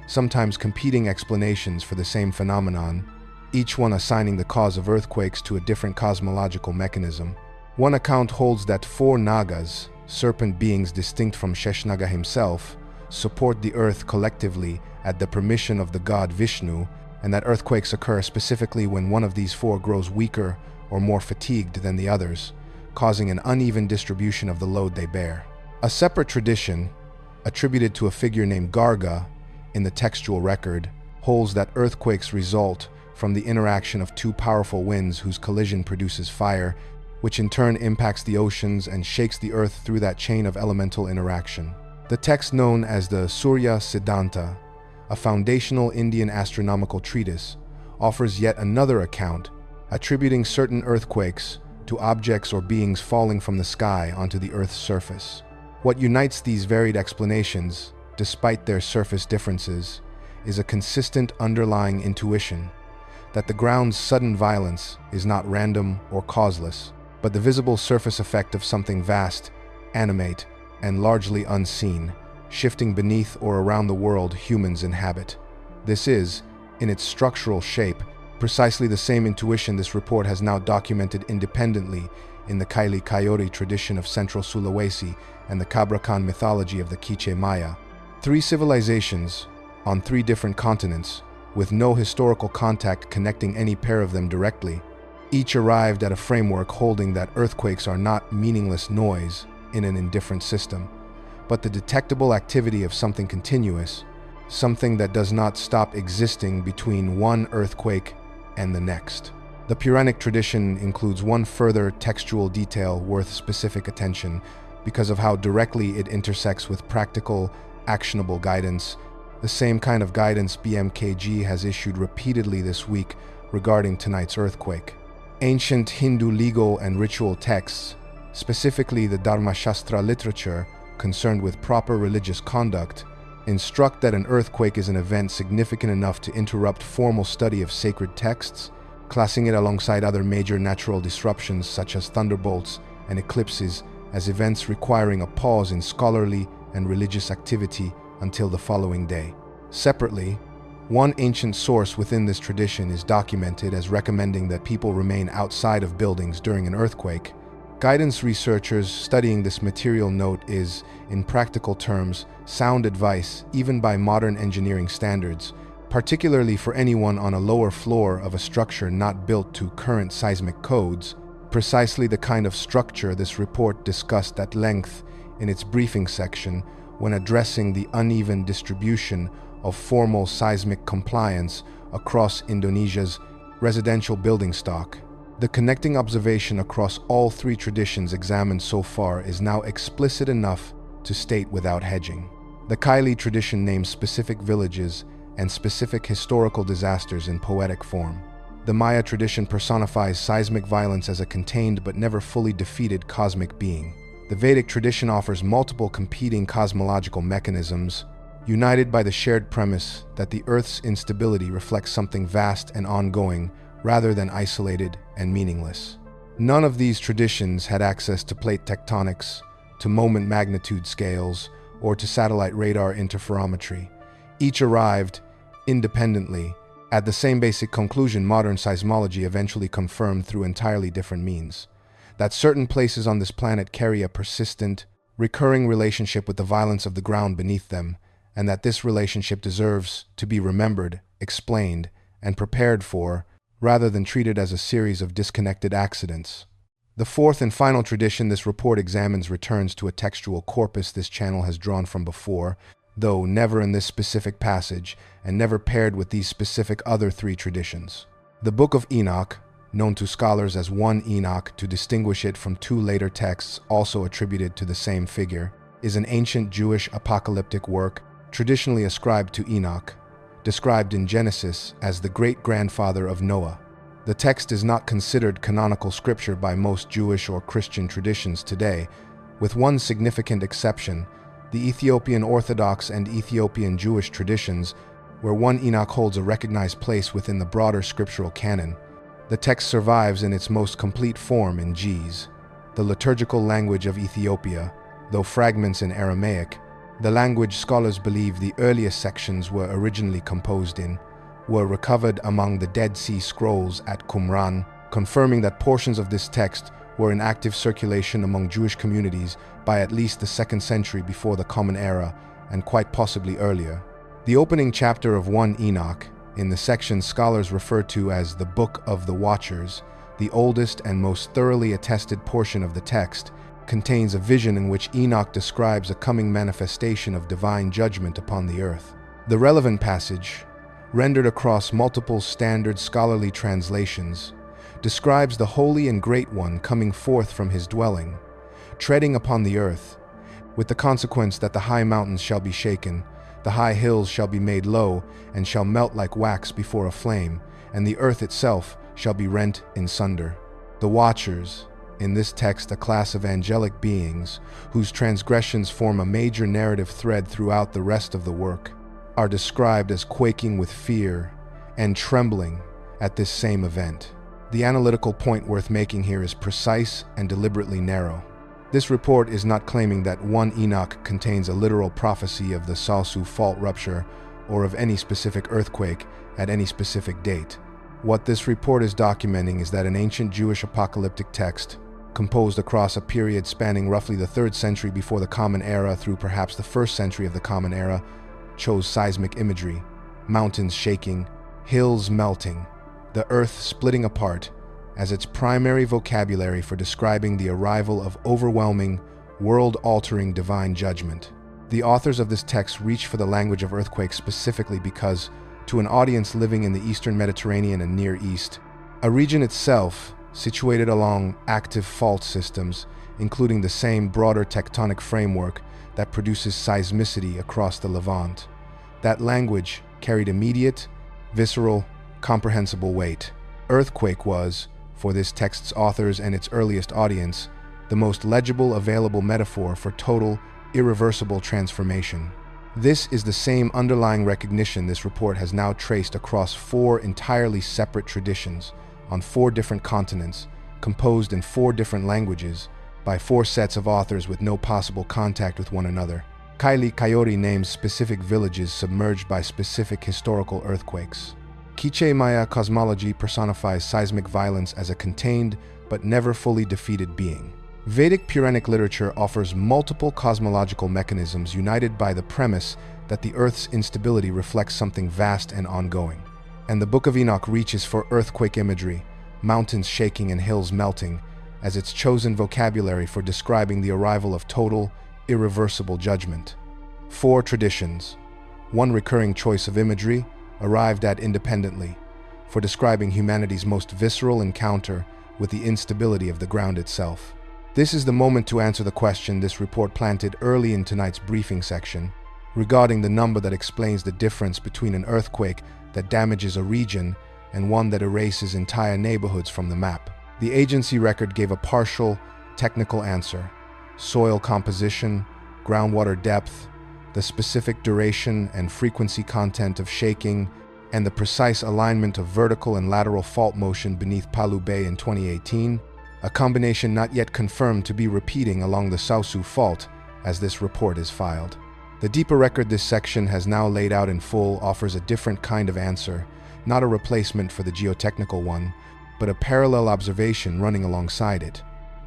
sometimes competing explanations for the same phenomenon, each one assigning the cause of earthquakes to a different cosmological mechanism. One account holds that 4 Nagas, serpent beings distinct from Sheshnaga himself, support the earth collectively at the permission of the god Vishnu, and that earthquakes occur specifically when one of these 4 grows weaker or more fatigued than the others, causing an uneven distribution of the load they bear. A separate tradition, attributed to a figure named Garga in the textual record, holds that earthquakes result from the interaction of 2 powerful winds whose collision produces fire, which in turn impacts the oceans and shakes the earth through that chain of elemental interaction. The text known as the Surya Siddhanta, a foundational Indian astronomical treatise, offers yet another account, attributing certain earthquakes to objects or beings falling from the sky onto the Earth's surface. What unites these varied explanations, despite their surface differences, is a consistent underlying intuition that the ground's sudden violence is not random or causeless, but the visible surface effect of something vast, animate, and largely unseen, shifting beneath or around the world humans inhabit. This is, in its structural shape, Precisely the same intuition this report has now documented independently in the Kaili Kayori tradition of Central Sulawesi and the Cabrakan mythology of the Quiche Maya. Three civilizations on three different continents, with no historical contact connecting any pair of them directly, each arrived at a framework holding that earthquakes are not meaningless noise in an indifferent system, but the detectable activity of something continuous, something that does not stop existing between one earthquake and the next. The Puranic tradition includes one further textual detail worth specific attention because of how directly it intersects with practical, actionable guidance, the same kind of guidance BMKG has issued repeatedly this week regarding tonight's earthquake. Ancient Hindu legal and ritual texts, specifically the Dharma Shastra literature concerned with proper religious conduct, instruct that an earthquake is an event significant enough to interrupt formal study of sacred texts, classing it alongside other major natural disruptions such as thunderbolts and eclipses as events requiring a pause in scholarly and religious activity until the following day. Separately, one ancient source within this tradition is documented as recommending that people remain outside of buildings during an earthquake. Guidance researchers studying this material note is, in practical terms, sound advice even by modern engineering standards, particularly for anyone on a lower floor of a structure not built to current seismic codes, precisely the kind of structure this report discussed at length in its briefing section when addressing the uneven distribution of formal seismic compliance across Indonesia's residential building stock. The connecting observation across all three traditions examined so far is now explicit enough to state without hedging. The Kaili tradition names specific villages and specific historical disasters in poetic form. The Maya tradition personifies seismic violence as a contained but never fully defeated cosmic being. The Vedic tradition offers multiple competing cosmological mechanisms, united by the shared premise that the Earth's instability reflects something vast and ongoing rather than isolated and meaningless. None of these traditions had access to plate tectonics, to moment magnitude scales, or to satellite radar interferometry. Each arrived, independently, at the same basic conclusion modern seismology eventually confirmed through entirely different means: that certain places on this planet carry a persistent, recurring relationship with the violence of the ground beneath them, and that this relationship deserves to be remembered, explained, and prepared for, rather than treated as a series of disconnected accidents. The fourth and final tradition this report examines returns to a textual corpus this channel has drawn from before, though never in this specific passage, and never paired with these specific other three traditions. The Book of Enoch, known to scholars as 1 Enoch to distinguish it from two later texts also attributed to the same figure, is an ancient Jewish apocalyptic work traditionally ascribed to Enoch, described in Genesis as the great-grandfather of Noah. The text is not considered canonical scripture by most Jewish or Christian traditions today, with one significant exception: the Ethiopian Orthodox and Ethiopian Jewish traditions, where 1 Enoch holds a recognized place within the broader scriptural canon. The text survives in its most complete form in Ge'ez, the liturgical language of Ethiopia, though fragments in Aramaic, the language scholars believe the earliest sections were originally composed in, were recovered among the Dead Sea Scrolls at Qumran, confirming that portions of this text were in active circulation among Jewish communities by at least the 2nd century before the Common Era, and quite possibly earlier. The opening chapter of 1 Enoch, in the section scholars refer to as the Book of the Watchers, the oldest and most thoroughly attested portion of the text, contains a vision in which Enoch describes a coming manifestation of divine judgment upon the earth. The relevant passage, rendered across multiple standard scholarly translations, describes the Holy and Great One coming forth from his dwelling, treading upon the earth, with the consequence that the high mountains shall be shaken, the high hills shall be made low, and shall melt like wax before a flame, and the earth itself shall be rent in sunder. The Watchers, in this text a class of angelic beings, whose transgressions form a major narrative thread throughout the rest of the work, are described as quaking with fear and trembling at this same event. The analytical point worth making here is precise and deliberately narrow. This report is not claiming that 1 Enoch contains a literal prophecy of the Sausu fault rupture or of any specific earthquake at any specific date. What this report is documenting is that an ancient Jewish apocalyptic text, composed across a period spanning roughly the 3rd century before the Common Era through perhaps the 1st century of the Common Era, chose seismic imagery, mountains shaking, hills melting, the earth splitting apart, as its primary vocabulary for describing the arrival of overwhelming, world-altering divine judgment. The authors of this text reach for the language of earthquakes specifically because, to an audience living in the Eastern Mediterranean and Near East, a region itself situated along active fault systems, including the same broader tectonic framework that produces seismicity across the Levant. That language carried immediate, visceral, comprehensible weight. Earthquake was, for this text's authors and its earliest audience, the most legible available metaphor for total, irreversible transformation. This is the same underlying recognition this report has now traced across 4 entirely separate traditions, on 4 different continents, composed in 4 different languages, by 4 sets of authors with no possible contact with one another. Kaili Kayori names specific villages submerged by specific historical earthquakes. Quiche Maya cosmology personifies seismic violence as a contained but never fully defeated being. Vedic Puranic literature offers multiple cosmological mechanisms united by the premise that the Earth's instability reflects something vast and ongoing. And the Book of Enoch reaches for earthquake imagery, mountains shaking and hills melting, as its chosen vocabulary for describing the arrival of total, irreversible judgment. 4 traditions, 1 recurring choice of imagery, arrived at independently, for describing humanity's most visceral encounter with the instability of the ground itself. This is the moment to answer the question this report planted early in tonight's briefing section, regarding the number that explains the difference between an earthquake that damages a region and one that erases entire neighborhoods from the map. The agency record gave a partial, technical answer: soil composition, groundwater depth, the specific duration and frequency content of shaking, and the precise alignment of vertical and lateral fault motion beneath Palu Bay in 2018, a combination not yet confirmed to be repeating along the Sausu fault as this report is filed. The deeper record this section has now laid out in full offers a different kind of answer, not a replacement for the geotechnical one, but a parallel observation running alongside it.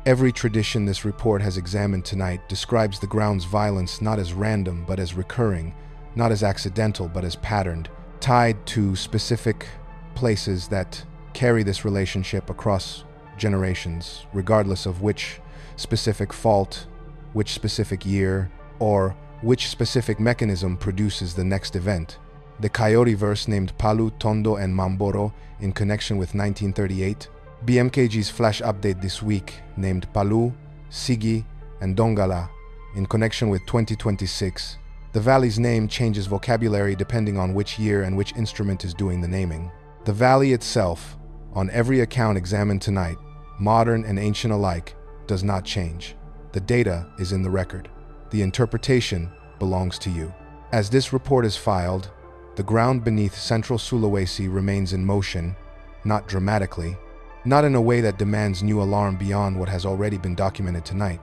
Every tradition this report has examined tonight describes the ground's violence not as random but as recurring, not as accidental but as patterned, tied to specific places that carry this relationship across generations, regardless of which specific fault, which specific year, or which specific mechanism produces the next event. The Coyote verse named Palu, Tondo, and Mamboro in connection with 1938, BMKG's flash update this week named Palu, Sigi, and Dongala in connection with 2026. The valley's name changes vocabulary depending on which year and which instrument is doing the naming. The valley itself, on every account examined tonight, modern and ancient alike, does not change. The data is in the record. The interpretation belongs to you. As this report is filed, the ground beneath Central Sulawesi remains in motion, not dramatically, not in a way that demands new alarm beyond what has already been documented tonight,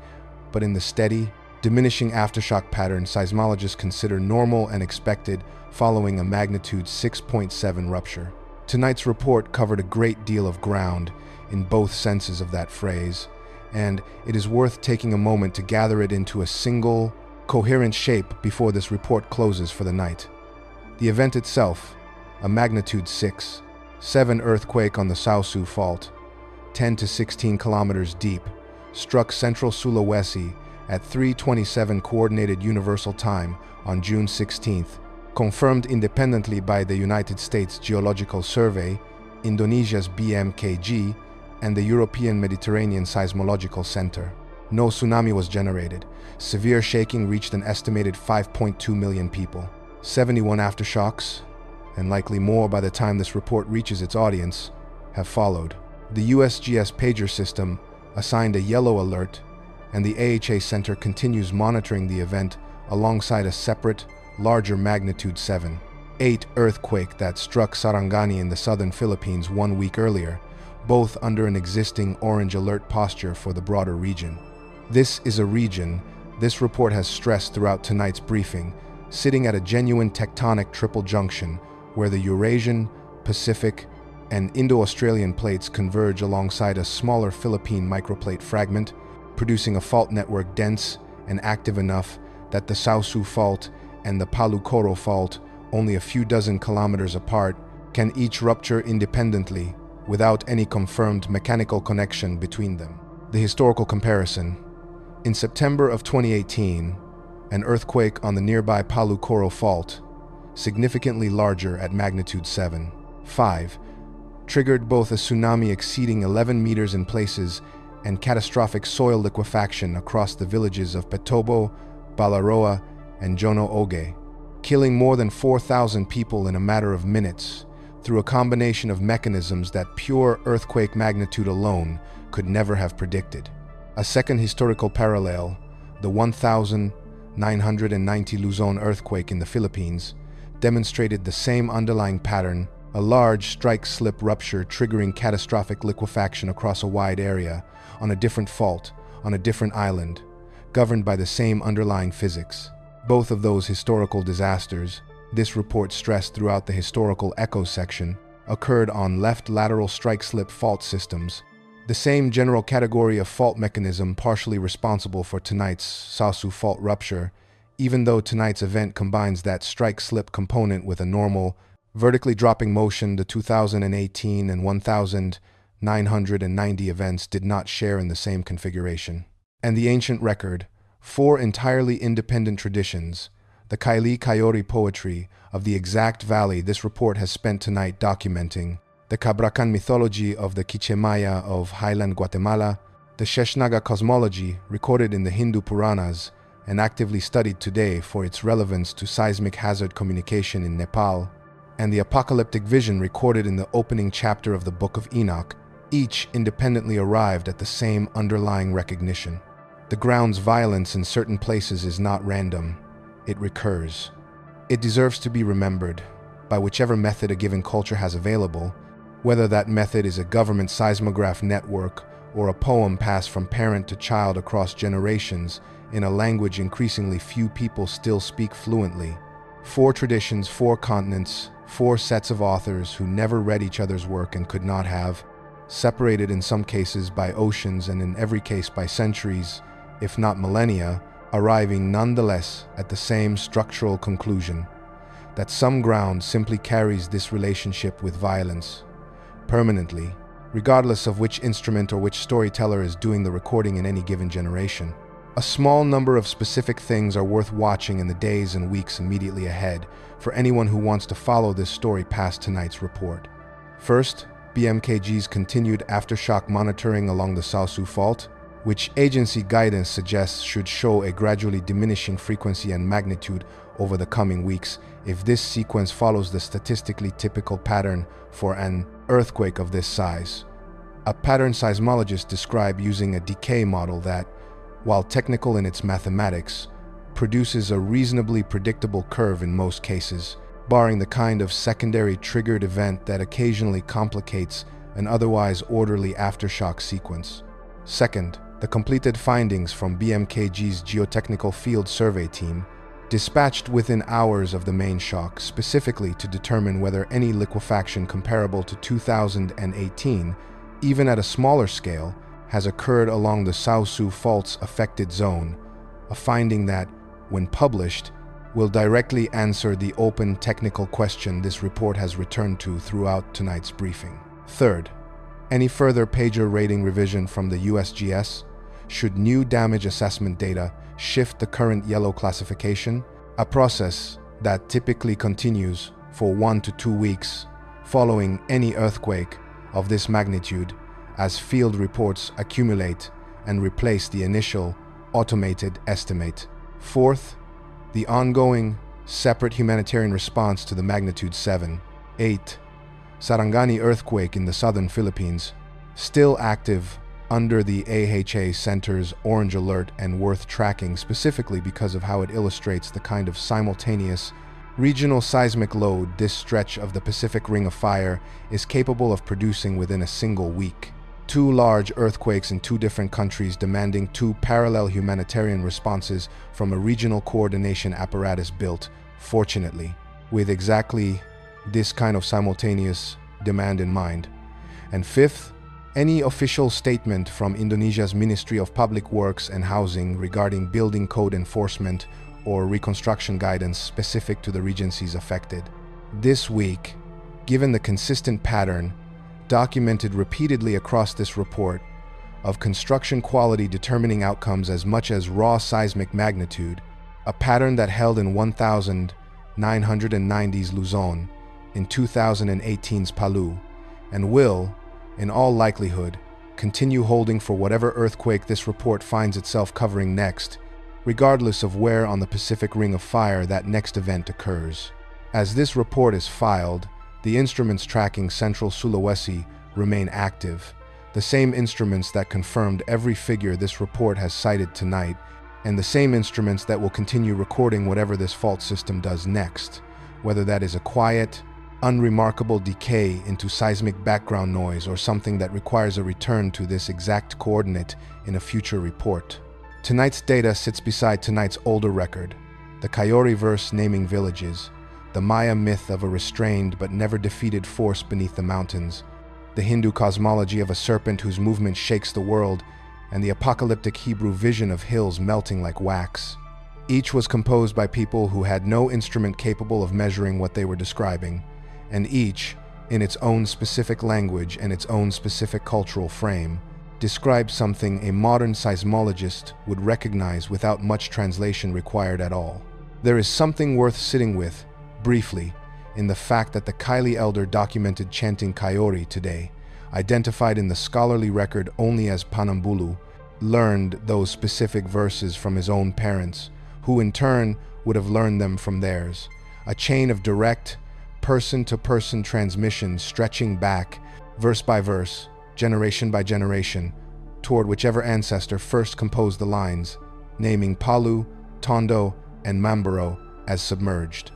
but in the steady, diminishing aftershock pattern seismologists consider normal and expected following a magnitude 6.7 rupture. Tonight's report covered a great deal of ground in both senses of that phrase, and it is worth taking a moment to gather it into a single, coherent shape before this report closes for the night. The event itself, a magnitude 6.7 earthquake on the Sausu fault, 10 to 16 kilometers deep, struck Central Sulawesi at 3:27 Coordinated Universal Time on June 16th, confirmed independently by the United States Geological Survey, Indonesia's BMKG, and the European Mediterranean Seismological Center. No tsunami was generated. Severe shaking reached an estimated 5.2 million people. 71 aftershocks, and likely more by the time this report reaches its audience, have followed. The USGS PAGER system assigned a yellow alert, and the AHA Center continues monitoring the event alongside a separate, larger magnitude 7.8 earthquake that struck Sarangani in the southern Philippines 1 week earlier, both under an existing orange alert posture for the broader region. This is a region, this report has stressed throughout tonight's briefing, sitting at a genuine tectonic triple junction where the Eurasian, Pacific, and Indo-Australian plates converge alongside a smaller Philippine microplate fragment, producing a fault network dense and active enough that the Sausu fault and the Palu-Koro fault, only a few dozen kilometers apart, can each rupture independently without any confirmed mechanical connection between them. The historical comparison. In September of 2018, an earthquake on the nearby Palu-Koro fault, significantly larger at magnitude 7.5, triggered both a tsunami exceeding 11 meters in places and catastrophic soil liquefaction across the villages of Petobo, Balaroa, and Jono Oge, killing more than 4,000 people in a matter of minutes through a combination of mechanisms that pure earthquake magnitude alone could never have predicted. A second historical parallel, the 1990 Luzon earthquake in the Philippines, demonstrated the same underlying pattern, a large strike-slip rupture triggering catastrophic liquefaction across a wide area, on a different fault, on a different island, governed by the same underlying physics. Both of those historical disasters, this report stressed throughout the historical echo section, occurred on left lateral strike-slip fault systems, the same general category of fault mechanism partially responsible for tonight's Sausu fault rupture, even though tonight's event combines that strike-slip component with a normal, vertically dropping motion. The 2018 and 1990 events did not share in the same configuration. And the ancient record, 4 entirely independent traditions, the Kaili Kayori poetry of the exact valley this report has spent tonight documenting, the Cabrakan mythology of the Quiche-Maya of highland Guatemala, the Sheshnaga cosmology recorded in the Hindu Puranas and actively studied today for its relevance to seismic hazard communication in Nepal, and the apocalyptic vision recorded in the opening chapter of the Book of Enoch, each independently arrived at the same underlying recognition. The ground's violence in certain places is not random, it recurs. It deserves to be remembered, by whichever method a given culture has available, whether that method is a government seismograph network or a poem passed from parent to child across generations in a language increasingly few people still speak fluently. 4 traditions, 4 continents, 4 sets of authors who never read each other's work and could not have, separated in some cases by oceans and in every case by centuries, if not millennia, arriving nonetheless at the same structural conclusion, that some ground simply carries this relationship with violence, permanently, regardless of which instrument or which storyteller is doing the recording in any given generation. A small number of specific things are worth watching in the days and weeks immediately ahead for anyone who wants to follow this story past tonight's report. First, BMKG's continued aftershock monitoring along the Sausu fault, which agency guidance suggests should show a gradually diminishing frequency and magnitude over the coming weeks if this sequence follows the statistically typical pattern for an earthquake of this size. A pattern seismologists describe using a decay model that, while technical in its mathematics, produces a reasonably predictable curve in most cases, barring the kind of secondary triggered event that occasionally complicates an otherwise orderly aftershock sequence. Second, the completed findings from BMKG's geotechnical field survey team, dispatched within hours of the main shock specifically to determine whether any liquefaction comparable to 2018, even at a smaller scale, has occurred along the Sausu fault's affected zone, a finding that, when published, will directly answer the open technical question this report has returned to throughout tonight's briefing. Third, any further PAGER rating revision from the USGS, should new damage assessment data shift the current yellow classification, a process that typically continues for 1 to 2 weeks following any earthquake of this magnitude as field reports accumulate and replace the initial automated estimate. Fourth, the ongoing separate humanitarian response to the magnitude 7.8 Sarangani earthquake in the southern Philippines, still active under the AHA Center's orange alert and worth tracking specifically because of how it illustrates the kind of simultaneous regional seismic load this stretch of the Pacific Ring of Fire is capable of producing within a single week. 2 large earthquakes in 2 different countries demanding 2 parallel humanitarian responses from a regional coordination apparatus built, fortunately, with exactly this kind of simultaneous demand in mind. And fifth, any official statement from Indonesia's Ministry of Public Works and Housing regarding building code enforcement or reconstruction guidance specific to the regencies affected. This week, given the consistent pattern documented repeatedly across this report of construction quality determining outcomes as much as raw seismic magnitude, a pattern that held in 1990's Luzon, in 2018's Palu, and will, in all likelihood, continue holding for whatever earthquake this report finds itself covering next, regardless of where on the Pacific Ring of Fire that next event occurs. As this report is filed, the instruments tracking Central Sulawesi remain active, the same instruments that confirmed every figure this report has cited tonight, and the same instruments that will continue recording whatever this fault system does next, whether that is a quiet, unremarkable decay into seismic background noise or something that requires a return to this exact coordinate in a future report. Tonight's data sits beside tonight's older record, the Kayori verse naming villages, the Maya myth of a restrained but never defeated force beneath the mountains, the Hindu cosmology of a serpent whose movement shakes the world, and the apocalyptic Hebrew vision of hills melting like wax. Each was composed by people who had no instrument capable of measuring what they were describing, and each, in its own specific language and its own specific cultural frame, described something a modern seismologist would recognize without much translation required at all. There is something worth sitting with, briefly, in the fact that the Kaili elder documented chanting Kayori today, identified in the scholarly record only as Panambulu, learned those specific verses from his own parents, who in turn would have learned them from theirs, a chain of direct, person-to-person transmission stretching back, verse by verse, generation by generation, toward whichever ancestor first composed the lines, naming Palu, Tondo, and Mamboro as submerged.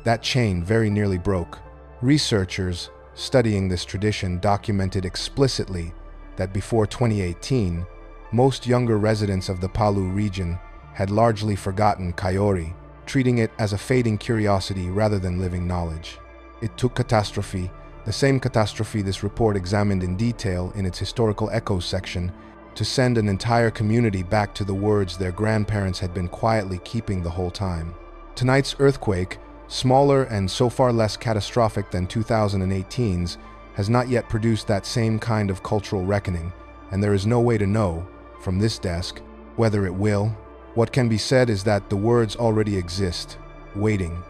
That chain very nearly broke. Researchers studying this tradition documented explicitly that before 2018, most younger residents of the Palu region had largely forgotten Kayori, treating it as a fading curiosity rather than living knowledge. It took catastrophe, the same catastrophe this report examined in detail in its historical echoes section, to send an entire community back to the words their grandparents had been quietly keeping the whole time. Tonight's earthquake, smaller and so far less catastrophic than 2018's, has not yet produced that same kind of cultural reckoning, and there is no way to know, from this desk, whether it will. What can be said is that the words already exist, waiting,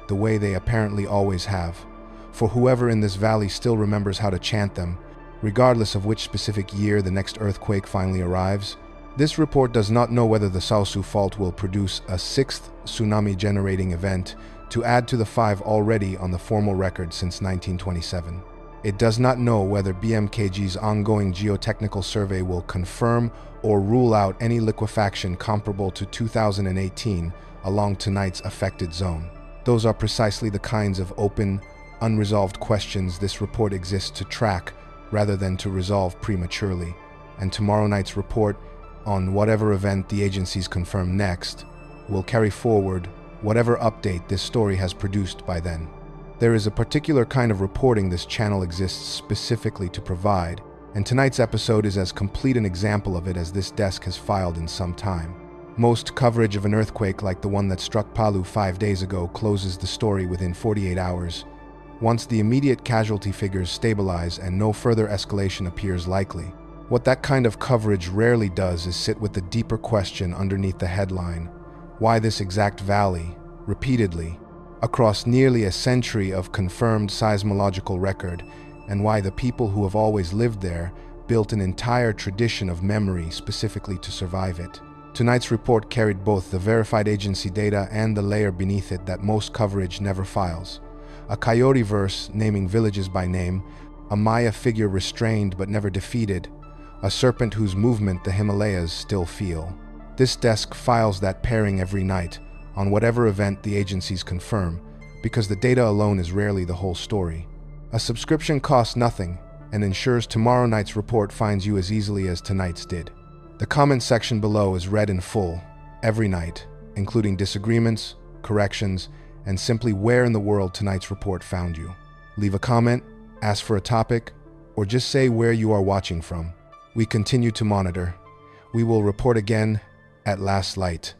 the way they apparently always have, for whoever in this valley still remembers how to chant them, regardless of which specific year the next earthquake finally arrives. This report does not know whether the Sausu fault will produce a sixth tsunami-generating event to add to the 5 already on the formal record since 1927. It does not know whether BMKG's ongoing geotechnical survey will confirm or rule out any liquefaction comparable to 2018 along tonight's affected zone. Those are precisely the kinds of open, unresolved questions this report exists to track rather than to resolve prematurely, and tomorrow night's report on whatever event the agencies confirm next will carry forward whatever update this story has produced by then. There is a particular kind of reporting this channel exists specifically to provide, and tonight's episode is as complete an example of it as this desk has filed in some time. Most coverage of an earthquake like the one that struck Palu 5 days ago closes the story within 48 hours, once the immediate casualty figures stabilize and no further escalation appears likely. What that kind of coverage rarely does is sit with the deeper question underneath the headline: why this exact valley, repeatedly, across nearly a century of confirmed seismological record, and why the people who have always lived there built an entire tradition of memory specifically to survive it. Tonight's report carried both the verified agency data and the layer beneath it that most coverage never files. A Kayori verse naming villages by name, a Maya figure restrained but never defeated, a serpent whose movement the Himalayas still feel. This desk files that pairing every night, on whatever event the agencies confirm, because the data alone is rarely the whole story. A subscription costs nothing and ensures tomorrow night's report finds you as easily as tonight's did. The comment section below is read in full, every night, including disagreements, corrections, and simply where in the world tonight's report found you. Leave a comment, ask for a topic, or just say where you are watching from. We continue to monitor. We will report again at last light.